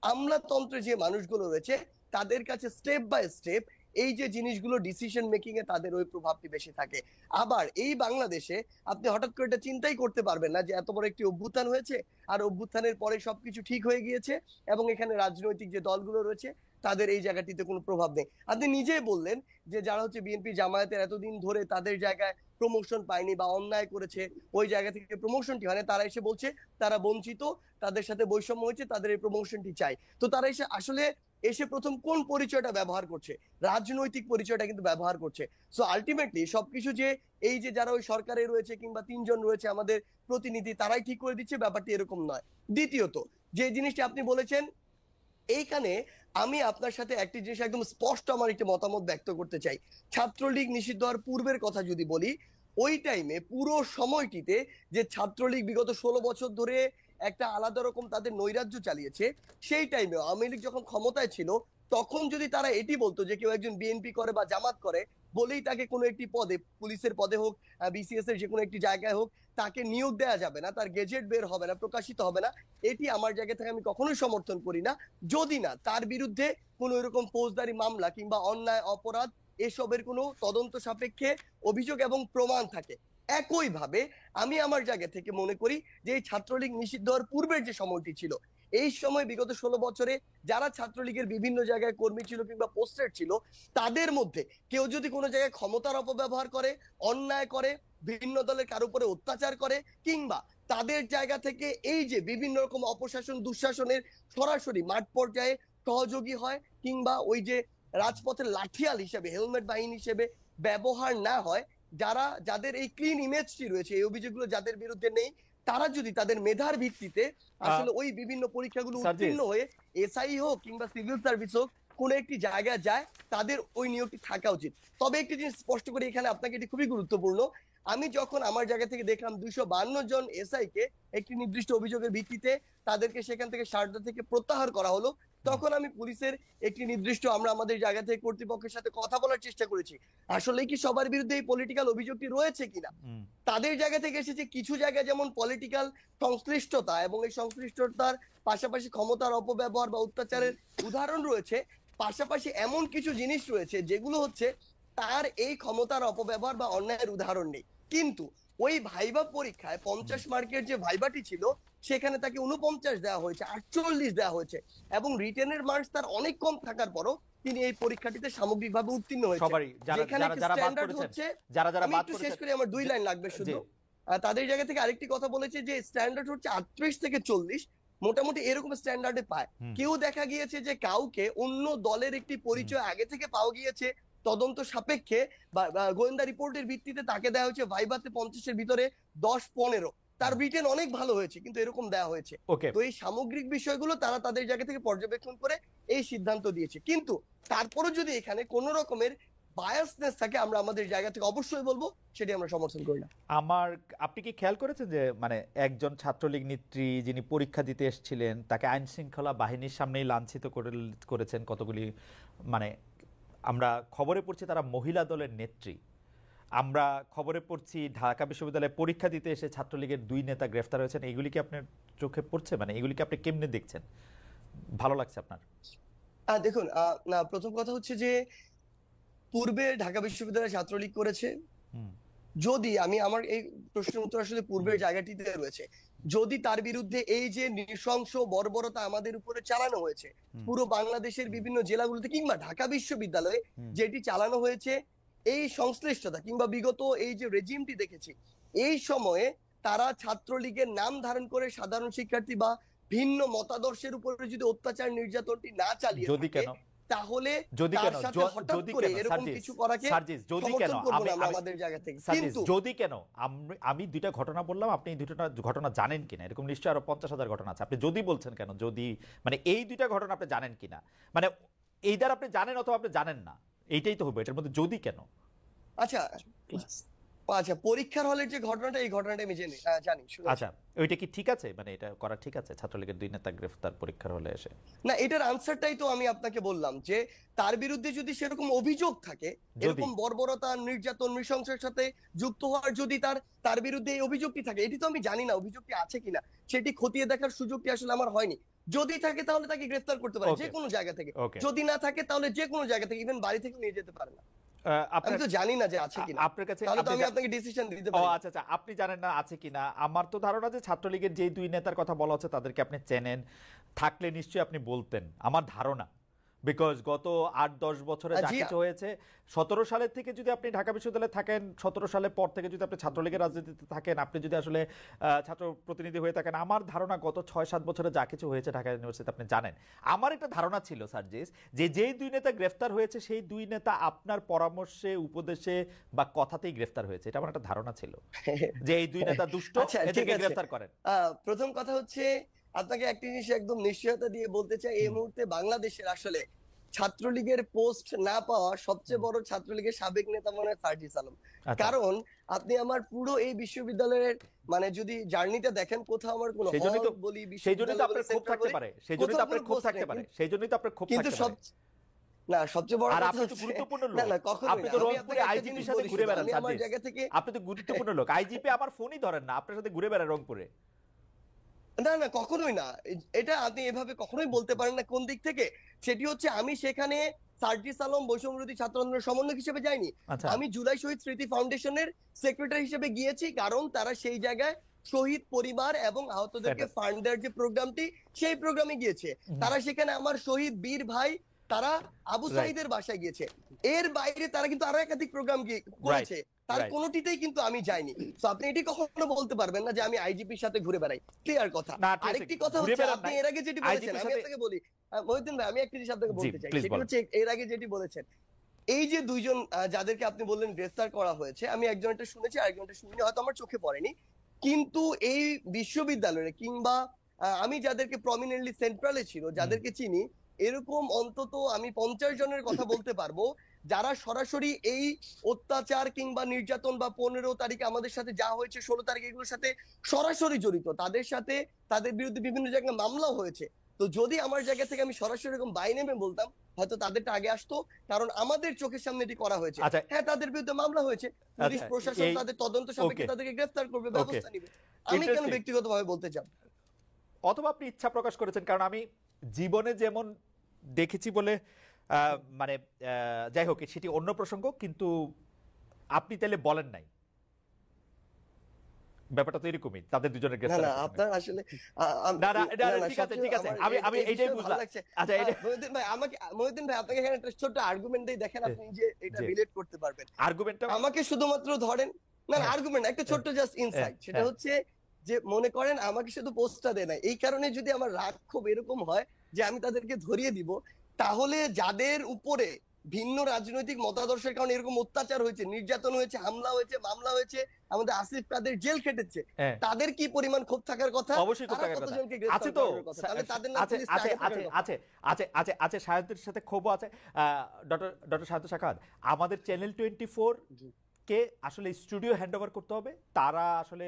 আমলাতন্ত্রে যে মানুষগুলো রয়েছে তাদের কাছে স্টেপ বাই স্টেপ এই যে জিনিসগুলো ডিসিশন মেকিং এ তাদের ওই প্রভাবটি বেশি থাকে। আবার এই বাংলাদেশে আপনি হঠাৎ করে এটা চিন্তাই করতে পারবেন না যে এত বড় একটি অভ্যুত্থান হয়েছে, আর অভ্যুত্থানের পরে সবকিছু ঠিক হয়ে গিয়েছে এবং এখানে রাজনৈতিক যে দলগুলো রয়েছে তাদের এই জায়গাটিতে কোনো প্রভাব নেই। আপনি নিজেই বললেন যে যারা হচ্ছে বিএনপি জামায়াতের এতদিন ধরে তাদের জায়গায় প্রমোশন পায়নি বা অন্যায় করেছে, ওই জায়গা থেকে প্রমোশনটি হয় না, তারা এসে বলছে তারা বঞ্চিত, তাদের সাথে বৈষম্য হয়েছে, তাদের এই প্রমোশনটি চাই। তো তারা এসে প্রথম কোন পরিচয়টা ব্যবহার করছে? রাজনৈতিক পরিচয়টা কিন্তু ব্যবহার করছে। সো আলটিমেটলি সবকিছু যে এই যে যারা ওই সরকারে রয়েছে কিংবা 3জন রয়েছে আমাদের প্রতিনিধি, তারাই ঠিক করে দিচ্ছে, ব্যাপারটি এরকম নয়। দ্বিতীয়ত, যে জিনিসটি আপনি বলেছেন, এইখানে আমি আপনার সাথে একটি জিনিস একদম স্পষ্ট আমার একটি মতামত ব্যক্ত করতে চাই। ছাত্রলীগ নিষিদ্ধ হওয়ার পূর্বের কথা যদি বলি, ওই টাইমে পুরো সময়টিতে যে ছাত্রলীগ বিগত 16 বছর ধরে একটা আলাদা রকম তাদের নৈরাজ্য চালিয়েছে, সেই টাইমে আওয়ামী লীগ যখন ক্ষমতায় ছিল, তখন যদি তারা এটি বলতো যে কেউ একজন বিএনপি করে বা জামাত করে বলেই তাকে কোনো একটি পদে, পুলিশের পদে হোক, বিসিএস এর যে কোনো একটি জায়গায় হোক, তাকে নিয়োগ দেওয়া যাবে না, তার গেজেট বের হবে না, প্রকাশিত হবে না, এটি আমার জায়গা থেকে আমি কখনোই সমর্থন করি না, যদি না তার বিরুদ্ধে কোনো এরকম ফৌজদারি মামলা কিংবা অন্যায় অপরাধ এসবের কোনো তদন্ত সাপেক্ষে অভিযোগ এবং প্রমাণ থাকে। একইভাবে আমি আমার জায়গা থেকে মনে করি যে এই ছাত্রলীগ নিষিদ্ধ হওয়ার পূর্বের যে সময়টি ছিল, এই সময় বিগত 16 বছরে যারা ছাত্রলীগের বিভিন্ন জায়গায় কর্মী ছিল কিংবা পোস্টেড ছিল, তাদের মধ্যে কেউ যদি কোনো জায়গায় ক্ষমতার অপব্যবহার করে, অন্যায় করে, বিভিন্ন দলের কারো উপরে অত্যাচার করে, কিংবা তাদের জায়গা থেকে এই যে বিভিন্ন রকম অপশাসন দুঃশাসনের সরাসরি মাঠ পর্যায়ে সহযোগী হয়, কিংবা ওই যে রাজপথের লাঠিয়াল হিসেবে, হেলমেট বাহিনী হিসেবে ব্যবহার না হয়, যাদের এই ক্লিন ইমেজটি রয়েছে, এই অভিযোগগুলো যাদের বিরুদ্ধে নেই, তারা যদি তাদের মেধার ভিত্তিতে আসলে ওই বিভিন্ন পরীক্ষাগুলো উত্তীর্ণ হয়ে এসআই হোক কিংবা সিভিল সার্ভিস হোক কোন একটি জায়গায় যায়, তাদের ওই নিয়োগটি থাকা উচিত। তবে একটি জিনিস স্পষ্ট করে এখানে আপনাকে, এটি খুবই গুরুত্বপূর্ণ, আমি যখন আমার জায়গা থেকে দেখলাম 252 জন এসআই কে একটি নির্দিষ্ট অভিযোগের ভিত্তিতে তাদেরকে সেখান থেকে সারদা থেকে প্রত্যাহার করা হলো, তখন আমি পুলিশের একটি নির্দিষ্ট, আমরা আমাদের জায়গা থেকে কর্তৃপক্ষের সাথে কথা বলার চেষ্টা করেছি, আসলে কি সবার বিরুদ্ধে এই পলিটিক্যাল অভিযোগটি রয়েছে কিনা। তাদের জায়গা থেকে এসেছে কিছু জায়গায় যেমন পলিটিক্যাল সংশ্লিষ্টতা এবং এই সংশ্লিষ্টতার পাশাপাশি ক্ষমতার অপব্যবহার বা অত্যাচারের উদাহরণ রয়েছে, পাশাপাশি এমন কিছু জিনিস রয়েছে যেগুলো হচ্ছে তার এই ক্ষমতার অপব্যবহার বা অন্যায়ের উদাহরণ নেই। কিন্তু ওই ভাইবা পরীক্ষায় 50 মার্কের যে ভাইবাটি ছিল, সেখানে তাকে 49 দেওয়া হয়েছে, 48 দেওয়া হয়েছে, এবং রিটেনের মার্কস তার অনেক কম থাকার পরও তিনি এই পরীক্ষাটিতে সামগ্রিকভাবে উত্তীর্ণ হয়েছে। যেখানে স্ট্যান্ডার্ড হচ্ছে, আমি একটু শেষ করি, আমার 2 লাইন লাগবে শুধু। তাদের জায়গা থেকে আরেকটি কথা বলেছে যে স্ট্যান্ডার্ড হচ্ছে 38 থেকে 40, মোটামুটি এরকম স্ট্যান্ডার্ডে পায়। কেউ দেখা গিয়েছে যে কাউকে অন্য দলের একটি পরিচয় আগে থেকে পাওয়া গিয়েছে, তদন্ত সাপেক্ষে বা গোয়েন্দা রিপোর্টের ভিত্তিতে তাকে দেওয়া হয়েছে ভাইভাতে 50-এর ভিতরে 10-15, তার রিটেন অনেক ভালো হয়েছে, কিন্তু এরকম দেওয়া হয়েছে। তো এই সামগ্রিক বিষয়গুলো তারা তাদের জায়গা থেকে পর্যবেক্ষণ করে এই সিদ্ধান্ত দিয়েছে। কিন্তু তারপরে যদি এখানে কোন রকমের বায়াসনেস থাকে, আমরা আমাদের জায়গা থেকে অবশ্যই বলবো, সেটি আমরা সমর্থন করি না। আপনি কি খেয়াল করেছেন যে মানে একজন ছাত্রলীগ নেত্রী যিনি পরীক্ষা দিতে এসেছিলেন, তাকে আইন শৃঙ্খলা বাহিনীর সামনেই লাঞ্ছিত করেছেন কতগুলি, মানে আমরা খবরে পড়ছি তারা মহিলা দলের নেত্রী, আমরা খবরে পড়ছি ঢাকা বিশ্ববিদ্যালয়ে পরীক্ষা দিতে এসে ছাত্রলীগের 2 নেতা গ্রেফতার হয়েছেন, এগুলি কি আপনার চোখে পড়ছে? মানে এগুলিকে আপনি কেমনে দেখছেন? ভালো লাগছে আপনার? দেখুন, প্রথম কথা হচ্ছে যে পূর্বে ঢাকা বিশ্ববিদ্যালয়ে ছাত্রলীগ করেছে, যদি আমার এই প্রশ্নের উত্তর আসলে পূর্বের জায়গাটিতে রয়েছে, যদি তার বিরুদ্ধে এই যে নৃশংস বর্বরতা আমাদের উপরে চালানো হয়েছে পুরো বাংলাদেশের বিভিন্ন জেলাগুলোতে কিংবা ঢাকা বিশ্ববিদ্যালয়ে যেটি চালানো হয়েছে, এই সংশ্লিষ্টতা কিংবা বিগত এই যে রেজিমটি দেখেছি, এই সময়ে তারা ছাত্রলীগের নাম ধারণ করে সাধারণ শিক্ষার্থী বা ভিন্ন মতাদর্শের উপরে যদি অত্যাচার নির্যাতনটি না চালিয়ে যদি থাকে, কেন তাহলে যদি তার কেন সাথে হঠাৎ যদি করে কেন এরকম সার্জিস কিছু করাকে সার্জিস যদি কেন সমর্থন করবো আমি না আমরা আমাদের জায়গা থেকে। সার্জিস কিন্তু যদি কেন আমি দুইটা ঘটনা বললাম, আপনি এই দুইটা ঘটনা জানেন কিনা, এরকম নিশ্চয়ই আরো 50,000 ঘটনা আছে, আপনি যদি বলছেন কেন, যদি মানে এই দুইটা ঘটনা আপনি জানেন কিনা, মানে এইটার আপনি জানেন অথবা আপনি জানেন না, এইটাই তো হবে, এটার মধ্যে যদি কেন। আচ্ছা আচ্ছা, পরীক্ষার হলের যে ঘটনাটা, এই ঘটনাটা আমি জানি শুনেছি। আচ্ছা, ওইটা কি ঠিক আছে, মানে এটা করা ঠিক আছে, ছাত্রলীগের 2 নেতা গ্রেফতার পরীক্ষার হলে এসে? না, এটার আনসারটাই তো আমি আপনাকে বললাম যে তার বিরুদ্ধে যদি সেরকম অভিযোগ থাকে, এরকম বর্বরতা নির্যাতন নৃশংসের সাথে যুক্ত হওয়ার যদি তার বিরুদ্ধে এই অভিযোগটি থাকে, এটি তো আমি জানি না অভিযোগটি আছে কিনা, সেটি খতিয়ে দেখার সুযোগটি আসলে আমার হয়নি। যদি থাকে তাহলে তাকে গ্রেফতার করতে পারে যে কোনো জায়গা থেকে, যদি না থাকে তাহলে যে কোনো জায়গা থেকে, ইভেন বাড়ি থেকে নিয়ে যেতে পারে না। আমি তো জানি না যে আছে কিনা, আপনার কাছে তাহলে তো আমি আপনাকে ডিসিশন দিতে পারি। আচ্ছা আচ্ছা, আপনি জানেন না আছে কিনা। আমার তো ধারণা যে ছাত্রলীগের যে 2 নেতার কথা বলা হচ্ছে তাদেরকে আপনি চেনেন, থাকলে নিশ্চয়ই আপনি বলতেন, আমার ধারণা। বিকজ গত 8-10 বছরে যা কিছু হয়েছে, 17 সালের থেকে যদি আপনি ঢাকা বিশ্ববিদ্যালয়ে থাকেন, 17 সালের পর থেকে যদি আপনি ছাত্রলীগের রাজনীতিতে থাকেন, আপনি যদি আসলে ছাত্র প্রতিনিধি হয়ে থাকেন, আমার ধারণা গত 6-7 বছরে যা কিছু হয়েছে ঢাকা ইউনিভার্সিটিতে আপনি জানেন। আমার একটা ধারণা ছিল সার্জিস, যে যেই 2 নেতা গ্রেফতার হয়েছে সেই 2 নেতা আপনার পরামর্শে, উপদেশে বা কথাতেই গ্রেফতার হয়েছে, এটা আমার একটা ধারণা ছিল যে এই 2 নেতা দুষ্ট, এদেরকে গ্রেফতার করেন। প্রথম কথা হচ্ছে, আপনাকে একটা জিনিস একদম নিশ্চয়তা দিয়ে বলতে চাই, এই মুহূর্তে বাংলাদেশের আসলে ছাত্রলীগের পোস্ট না পাওয়া সবচেয়ে বড় ছাত্রলীগের সাবেক নেতা মনে হয় সার্জিস আলম। কারণ আপনি আমার পুরো এই বিশ্ববিদ্যালয়ের মানে যদি জার্নিটা দেখেন, কোথাও আমার কোনো বলি সেজন্যই তো আপনার ক্ষোভ থাকতে পারে, সেজন্যই তো আপনার ক্ষোভ থাকতে পারে, সেজন্যই তো আপনার ক্ষোভ থাকতে পারে। না, সবচেয়ে বড় কথা, আপনি তো গুরুত্বপূর্ণ লোক, না কখনো আপনি তো রংপুরে আইজিপির সাথে ঘুরে বেড়ান আমার জায়গা থেকে, আপনি তো গুরুত্বপূর্ণ লোক, আইজিপি আমার ফোনই ধরেন না, আপনার সাথে ঘুরে বেড়ান রংপুরে। না কখনোই না, এটা আপনি এভাবে কখনোই বলতে পারেন না। কোন দিক থেকে? সেটি হচ্ছে, আমি সেখানে সার্জিস আলম বৈষম্যবিরোধী ছাত্র আন্দোলনের সমন্বয়ক হিসেবে যাইনি, আমি জুলাই শহীদ স্মৃতি ফাউন্ডেশনের সেক্রেটারি হিসেবে গিয়েছি, কারণ তারা সেই জায়গায় শহীদ পরিবার এবং আহতদেরকে ফান্ড দেওয়ার যে প্রোগ্রামটি, সেই প্রোগ্রামে গিয়েছে। তারা সেখানে আমার শহীদ বীর ভাই তারা আবু সাইদের বাসায় গিয়েছে। এর বাইরে তারা কিন্তু আরো একাধিক প্রোগ্রাম করেছে, তার কোনোটিতেই কিন্তু আমি যাইনি। তো আপনি এটি কখনো বলতে পারবেন না যে আমি আইজিপির সাথে ঘুরে বেড়াই, ক্লিয়ার কথা। আরেকটি কথা হচ্ছে, আপনি এর আগে যেটি বলেছেন, আমি আপনাকে বলি মহিউদ্দিন ভাই, আমি একটা জিনিস আপনাকে বলতে চাই, সেটি হচ্ছে এর আগে যেটি বলেছেন, এই যে 2 জন যাদেরকে আপনি বললেন গ্রেফতার করা হয়েছে, আমি একজনটা শুনেছি, আরেকজনটা শুনিনি, হয়তো আমার চোখে পড়েনি। কিন্তু এই বিশ্ববিদ্যালয়ে কিংবা আমি যাদেরকে প্রমিনেন্টলি সেন্ট্রালে ছিল, যাদেরকে চিনি, এরকম অন্তত আমি 50 জনের কথা বলতে পারবো যারা সরাসরি এই অত্যাচার কিংবা নির্যাতন বা 15 তারিখে আমাদের সাথে যা হয়েছে, 16 তারিখে, এগুলোর সাথে সরাসরি জড়িত। তাদের সাথে, তাদের বিরুদ্ধে বিভিন্ন জায়গায় মামলাও হয়েছে। তো যদি আমার জায়গা থেকে আমি সরাসরি এরকম বাই নেমে বলতাম, হয়তো তাদেরটা আগে আসতো, কারণ আমাদের চোখের সামনে এটি করা হয়েছে। হ্যাঁ, তাদের বিরুদ্ধে মামলা হয়েছে, পুলিশ প্রশাসন তাদের তদন্ত সাপেক্ষে তাদেরকে গ্রেফতার করবে, ব্যবস্থা নিবে। আমি কেন ব্যক্তিগতভাবে বলতে চাই? অথবা আপনি ইচ্ছা প্রকাশ করেছেন, কারণ আমি জীবনে যেমন দেখেছি বলে, মানে যাই হোক, সেটি অন্য প্রসঙ্গ, কিন্তু আপনি তাহলে বলেন নাই, ব্যাপারটা তো এরকমই, তাদের দুজনের গ্রেফতার। না আপনার আসলে ঠিক আছে ঠিক আছে, আমি এইটাই বুঝলাম। আচ্ছা, মহিউদ্দিন ভাই, আপনাকে এখানে একটা ছোট আর্গুমেন্ট দেই, দেখেন আপনি যে এটা রিলেট করতে পারবেন। আর্গুমেন্টটা আমাকে শুধুমাত্র ধরেন, না আর্গুমেন্ট একটা ছোট জাস্ট ইনসাইট, সেটা হচ্ছে যে মনে করেন আমাকে শুধু পোস্টটা দেয় না, এই কারণে যদি আমার রাগ খুব এরকম হয় যে আমি তাদেরকে ধরিয়ে দিব, তাহলে যাদের উপরে ভিন্ন রাজনৈতিক মতাদর্শের কারণে এরকম অত্যাচার হয়েছে, নির্যাতন হয়েছে, হামলা হয়েছে, মামলা হয়েছে, আমাদের আসিফ কাদের জেল খেটেছে, তাদের কি পরিমাণ ক্ষোভ থাকার কথা? অবশ্যই ক্ষোভ থাকার কথা আছে তো, আছে সায়ন্তের সাথে ক্ষোভ আছে। ডক্টর সায়ন্ত শাখাওয়াত, আমাদের চ্যানেল 24 কে আসলে স্টুডিও হ্যান্ডওভার করতে হবে। তারা আসলে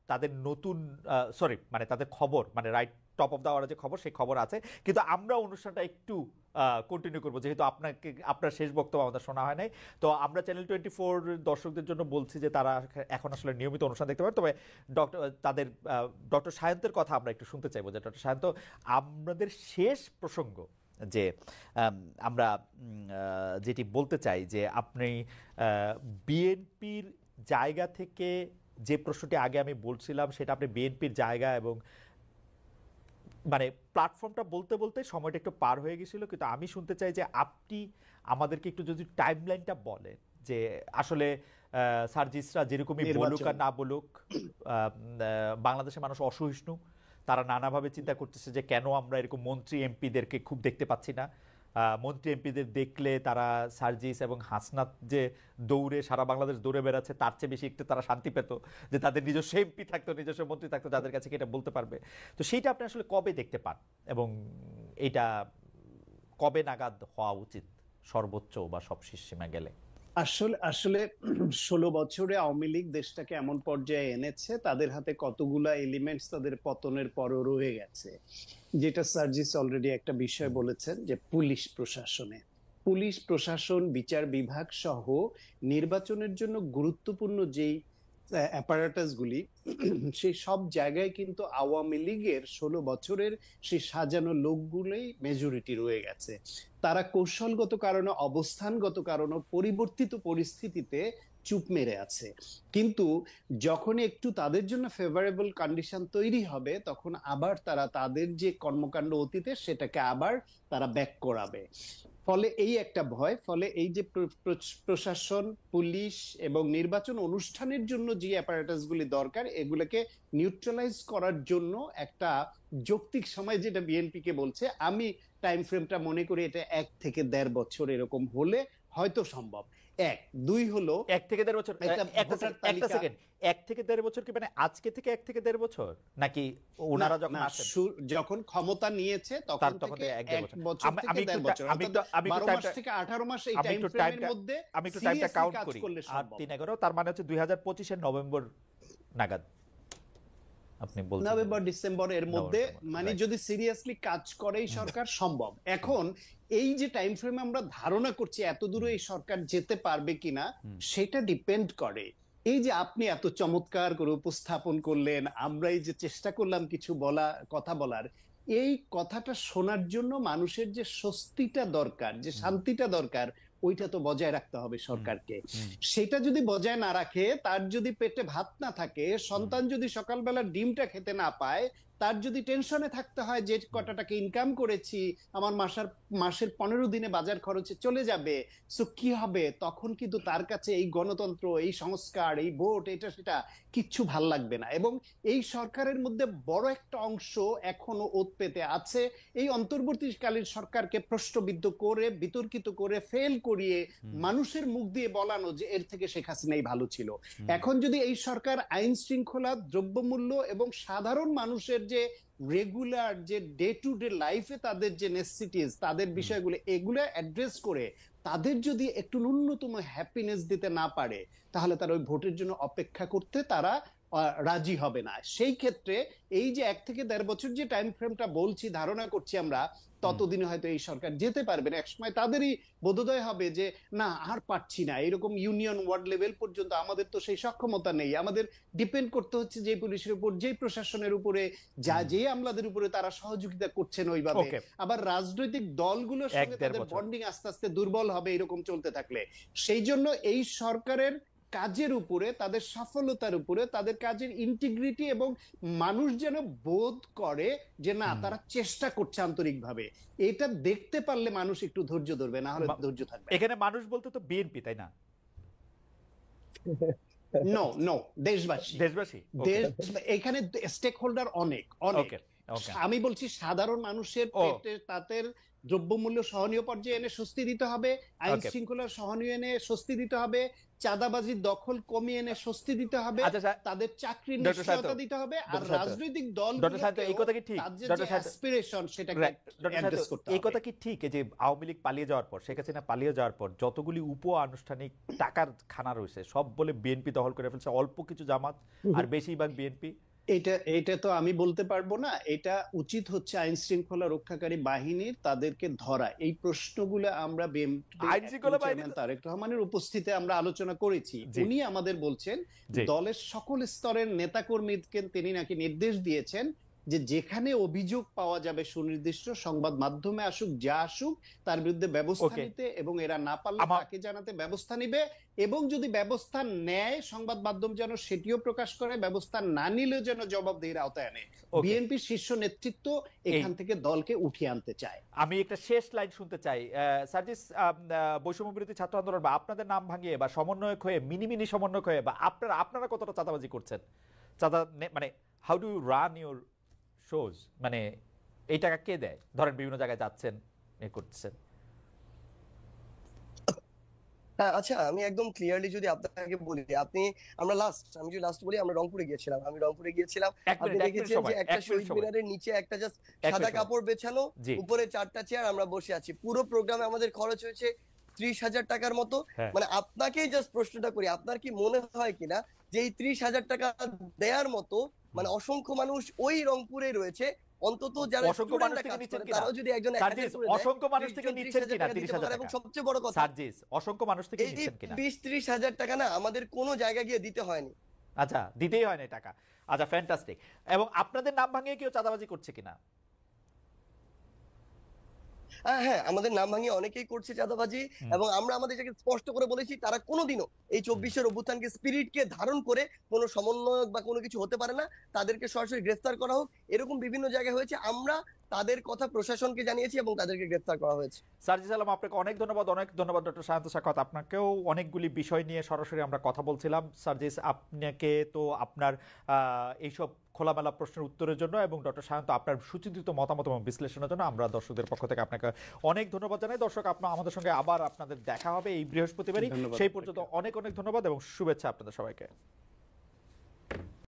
তাদের নতুন মানে তাদের খবর, মানে right top of the hour যে খবর, সেই খবর আছে, কিন্তু আমরা অনুষ্ঠানটা একটু কন্টিনিউ করবো, যেহেতু আপনার শেষ বক্তব্য আমাদের শোনা হয় নাই। তো আমরা চ্যানেল 24 দর্শকদের জন্য বলছি যে তারা এখন আসলে নিয়মিত অনুষ্ঠান দেখতে পারে। তবে ডক্টর সায়ন্তের কথা আমরা একটু শুনতে চাইবো, যে ডক্টর সায়ন্ত, আমাদের শেষ প্রসঙ্গ যে আমরা যেটি বলতে চাই, যে আপনি বিএনপির জায়গা থেকে যে প্রশ্নটি আগে আমি বলছিলাম সেটা আপনি বিএনপির জায়গা এবং মানে প্ল্যাটফর্মটা বলতে বলতে সময়টা একটু পার হয়ে গেছিল, কিন্তু আমি শুনতে চাই যে আপনি আমাদেরকে একটু যদি টাইমলাইনটা বলেন যে আসলে সার্জিসরা যেরকমই বলুক আর না বলুক, বাংলাদেশের মানুষ অসহিষ্ণু, তারা নানাভাবে চিন্তা করতেছে যে কেন আমরা এরকম মন্ত্রী এমপিদেরকে খুব দেখতে পাচ্ছি না। মন্ত্রী এমপিদের দেখলে তারা সার্জিস এবং হাসনাত যে দৌড়ে সারা বাংলাদেশ দৌড়ে বেড়াচ্ছে তার চেয়ে বেশি একটু তারা শান্তি পেত যে তাদের নিজস্ব এমপি থাকতো, নিজস্ব মন্ত্রী থাকতো যাদের কাছে এটা বলতে পারবে। তো সেইটা আপনি আসলে কবে দেখতে পান এবং এটা কবে নাগাদ হওয়া উচিত সর্বোচ্চ বা সবশেষ সীমা গেলে? আসলে আসলে 16 বছরে আওয়ামী লীগ দেশটাকে এমন পর্যায়ে এনেছে, তাদের হাতে কতগুলা এলিমেন্টস তাদের পতনের পরও রয়ে গেছে। যেটা সার্জিস অলরেডি একটা বিষয় বলেছেন যে পুলিশ প্রশাসন, বিচার বিভাগ সহ নির্বাচনের জন্য গুরুত্বপূর্ণ যেই অ্যাপারেটাস গুলি, সেই সব জায়গায় কিন্তু আওয়ামী লীগের 16 বছরের সেই সাজানো লোকগুলোই মেজরিটি রয়ে গেছে। তারা কৌশলগত কারণে, অবস্থানগত কারণে, পরিবর্তিত পরিস্থিতিতে চুপ মেরে আছে। কিন্তু যখনই একটু তাদের জন্য ফেভারেবল কন্ডিশন তৈরি হবে, তখন আবার তারা তাদের যে কর্মকাণ্ড অতীতে সেটাকে আবার তারা ব্যাক করাবে। ফলে এই একটা ভয়, ফলে এই যে প্রশাসন, পুলিশ এবং নির্বাচন অনুষ্ঠানের জন্য যে অ্যাপারেটাস গুলি দরকার, এগুলোকে নিউট্রালাইজ করার জন্য একটা যৌক্তিক সময়, যেটা বিএনপি কে বলছে, আমি টাইম ফ্রেমটা মনে করি এটা 1 থেকে 1.5 বছর এরকম হলে হয়তো সম্ভব। 1 2 হলো 1 থেকে 1.5 বছর। একটা সেকেন্ড, 1 থেকে 1.5 বছর কি মানে আজকে থেকে 1 থেকে 1.5 বছর, নাকি ওনারা যখন ক্ষমতা নিয়েছে তখন থেকে 1 বছর থেকে 1.5 বছর, আমি 12 মাস থেকে 18 মাস এই টাইম ফ্রেমের মধ্যে আমি একটু টাইমটা কাউন্ট করি। 8-3-11, তার মানে হচ্ছে 2025 এর নভেম্বর নাগাদ আপনি বলছেন, নভেম্বর ডিসেম্বর এর মধ্যে, মানে যদি সিরিয়াসলি কাজ করে এই সরকার সম্ভব। এখন এই যে টাইম ফ্রেম আমরা ধারণা করছি এত দূরে এই সরকার যেতে পারবে কিনা, সেটা ডিপেন্ড করে এই যে আপনি এত চমৎকার করে উপস্থাপন করলেন, আমরা এই যে চেষ্টা করলাম কিছু কথা বলার, এই কথাটা শোনার জন্য মানুষের যে স্বস্তিটা দরকার, যে শান্তিটা দরকার, ওইটা তো বজায় রাখতে হবে সরকারকে। সেটা যদি বজায় না রাখে, তার যদি পেটে ভাত না থাকে, সন্তান যদি সকালবেলা ডিমটা খেতে না পায়, তার যদি টেনশনে থাকতে হয় যে কটা টাকা ইনকাম করেছি আমার মাসের 15 দিনে বাজার খরচে চলে যাবে, সো কি হবে? তখন কিন্তু তার কাছে এই গণতন্ত্র, এই সংস্কার, এই ভোট, এটা সেটা কিচ্ছু ভাল লাগবে না। এবং এই সরকারের মধ্যে বড় একটা অংশ এখনো ওত পেতে আছে এই অন্তর্বর্তীকালীন সরকারকে প্রশ্নবিদ্ধ করে, বিতর্কিত করে, ফেল করিয়ে মানুষের মুখ দিয়ে বলানো যে এর থেকে শেখ হাসিনাই ভালো ছিল। এখন যদি এই সরকার আইন শৃঙ্খলা, দ্রব্যমূল্য এবং সাধারণ মানুষের যে রেগুলার যে ডে টু ডে লাইফে তাদের যে নেসেসিটিস, তাদের বিষয়গুলো, এগুলো অ্যাড্রেস করে তাদের যদি একটু ন্যূনতম হ্যাপিনেস দিতে না পারে, তাহলে তারা ওই ভোটের জন্য অপেক্ষা করতে তারা রাজি হবে না। সেই ক্ষেত্রে এই যে 1 থেকে 1.5 বছর যে টাইম ফ্রেমটা বলছি, ধারণা করছি আমরা, ততদিনে হয়তো এই সরকার যেতে পারবে না। একসময় তাদেরই বোধোদয় হবে যে না, আর পারছি না, এরকম ইউনিয়ন ওয়ার্ড লেভেল পর্যন্ত আমাদের তো সেই সক্ষমতা নেই, আমাদের ডিপেন্ড করতে হচ্ছে যে পুলিশের উপর, যে প্রশাসনের উপরে, যে আমলাদের উপরে তারা সহযোগিতা করছেন ওইভাবে। আবার রাজনৈতিক দলগুলোর সঙ্গে তাদের বন্ডিং আস্তে আস্তে দুর্বল হবে এরকম চলতে থাকলে। সেই জন্য এই সরকারের কাজের উপরে, তাদের সফলতার উপরে, তাদের কাজের ইন্টিগ্রিটি এবং মানুষ যেন বোধ করে যে না, তারা চেষ্টা করছে আন্তরিকভাবে, এটা দেখতে পারলে মানুষ একটু ধৈর্য ধরবে, না হলে ধৈর্য থাকবে। এখানে মানুষ বলতে তো বিএনপি, তাই না? নো, দেশবাসী। এখানে স্টেক হোল্ডার অনেক। আমি বলছি সাধারণ মানুষের পেটে, তাদের দ্রব্যমূল্য সহনীয় পর্যায়ে এনে স্বস্তি দিতে হবে, আইন শৃঙ্খলা সহনীয় এনে স্বস্তি দিতে হবে, চাঁদাবাজির দখল কমিয়ে এনে স্বস্তি দিতে হবে, তাদের চাকরির নিশ্চয়তা দিতে হবে, আর রাজনৈতিক দলগুলোকে এই কথা কি ঠিক, অ্যাসপিরেশন সেটাকে অ্যাড্রেস করতে হবে। এই কথা কি ঠিক যে আওয়ামী লীগ পালিয়ে যাওয়ার পর, শেখ হাসিনা পালিয়ে যাওয়ার পর যতগুলি উপ আনুষ্ঠানিক টাকার খানা রয়েছে সব বলে বিএনপি দখল করে ফেলছে, অল্প কিছু জামাত আর বেশিরভাগ বিএনপি? এটা তো আমি বলতে পারবো না। এটা উচিত হচ্ছে আইন শৃঙ্খলা রক্ষাকারী বাহিনীর, তাদেরকে ধরা। এই প্রশ্নগুলো আমরা তারেক রহমানের উপস্থিতিতে আমরা আলোচনা করেছি। উনি আমাদের বলছেন দলের সকল স্তরের নেতাকর্মীকে তিনি নাকি নির্দেশ দিয়েছেন যে যেখানে অভিযোগ পাওয়া যাবে সুনির্দিষ্ট, সংবাদ মাধ্যমে আসুক, যা আসুক, তার বিরুদ্ধে ব্যবস্থা Okay. নিতে, এবং এরা না পারলে তাকে জানাতে ব্যবস্থা নিবে, এবং যদি ব্যবস্থা নেয় সংবাদ মাধ্যম যেন সেটিও প্রকাশ করে, ব্যবস্থা না নিলেও যেন জবাবদিহির আওতায় আনে। Okay. বিএনপির শীর্ষ নেতৃত্ব এখান থেকে দলকে উঠিয়ে আনতে চায়। আমি একটা শেষ লাইন শুনতে চাই। সার্জিস, বৈষম্য বিরোধী ছাত্র আন্দোলন বা আপনাদের নাম ভাঙিয়ে বা সমন্বয়ক হয়ে, মিনি সমন্বয়ক হয়ে, বা আপনারা কতটা চাঁদাবাজি করছেন? মানে how do run your shows? মানে এই টাকা কে দেয়? ধরেন বিভিন্ন জায়গায় যাচ্ছেন, করতেছেন। হ্যাঁ, আচ্ছা, আমি একদম ক্লিয়ারলি যদি আপনাকে বলি, আমি যদি লাস্ট বলি, আমরা রংপুরে গিয়েছিলাম। আপনি দেখেছেন যে একটা শহীদ মিনারের নিচে একটা জাস্ট সাদা কাপড় বেছানো, উপরে 4টা চেয়ার, আমরা বসে আছি। পুরো প্রোগ্রামে আমাদের খরচ হয়েছে 30,000 টাকার মতো। মানে আপনাকেই জাস্ট প্রশ্নটা করি, আপনার কি মনে হয় কিনা যে এই 30,000 টাকা দেওয়ার মতো মানে অসংখ্য মানুষ ওই রংপুরে রয়েছে, অন্তত যারা অসংখ্য মানুষ থেকে নিচ্ছেন কিনা? তারাও যদি একজন অসংখ্য মানুষ থেকে নিচ্ছেন কিনা 30,000 টাকা? এবং সবচেয়ে বড় কথা, সার্জিস, অসংখ্য মানুষ থেকে নিচ্ছেন কিনা? 20-30 হাজার টাকা না আমাদের কোনো জায়গায় গিয়ে দিতে হয়নি। আচ্ছা, দিতেই হয় না টাকা। আচ্ছা, ফ্যান্টাস্টিক। এবং আপনাদের নাম ভাঙিয়ে কেউ চাঁদাবাজি করছে কিনা? হ্যাঁ, আমাদের নাম ভাঙিয়ে অনেকেই করছে চাঁদাবাজি, এবং আমরা আমাদের জায়গায় স্পষ্ট করে বলেছি তারা কোনোদিনও এই 24-এর অভ্যুত্থানকে, স্পিরিটকে ধারণ করে কোনো সমন্বয়ক বা কোনো কিছু হতে পারে না। তাদেরকে সরাসরি গ্রেফতার করা হোক, এরকম বিভিন্ন জায়গায় হয়েছে। আমরা তাদের কথা প্রশাসনকে জানিয়েছি এবং তাদেরকে গ্রেফতার করা হয়েছে। সার্জিস আলম, আপনাকে অনেক ধন্যবাদ ডক্টর সায়ন্ত সাখাওয়াত। আপনাকেও অনেকগুলি বিষয় নিয়ে সরাসরি আমরা কথা বলছিলাম। সার্জিস, আপনাকে তো আপনার এইসব খোলামেলা প্রশ্নের উত্তরের জন্য, এবং ডক্টর সায়ন্ত আপনার সুচিন্তিত মতামত এবং বিশ্লেষণের জন্য আমরা দর্শকদের পক্ষ থেকে আপনাকে অনেক ধন্যবাদ জানাই। দর্শক, আমাদের সঙ্গে আবার আপনাদের দেখা হবে এই বৃহস্পতিবারই। সেই পর্যন্ত অনেক ধন্যবাদ এবং শুভেচ্ছা আপনাদের সবাইকে।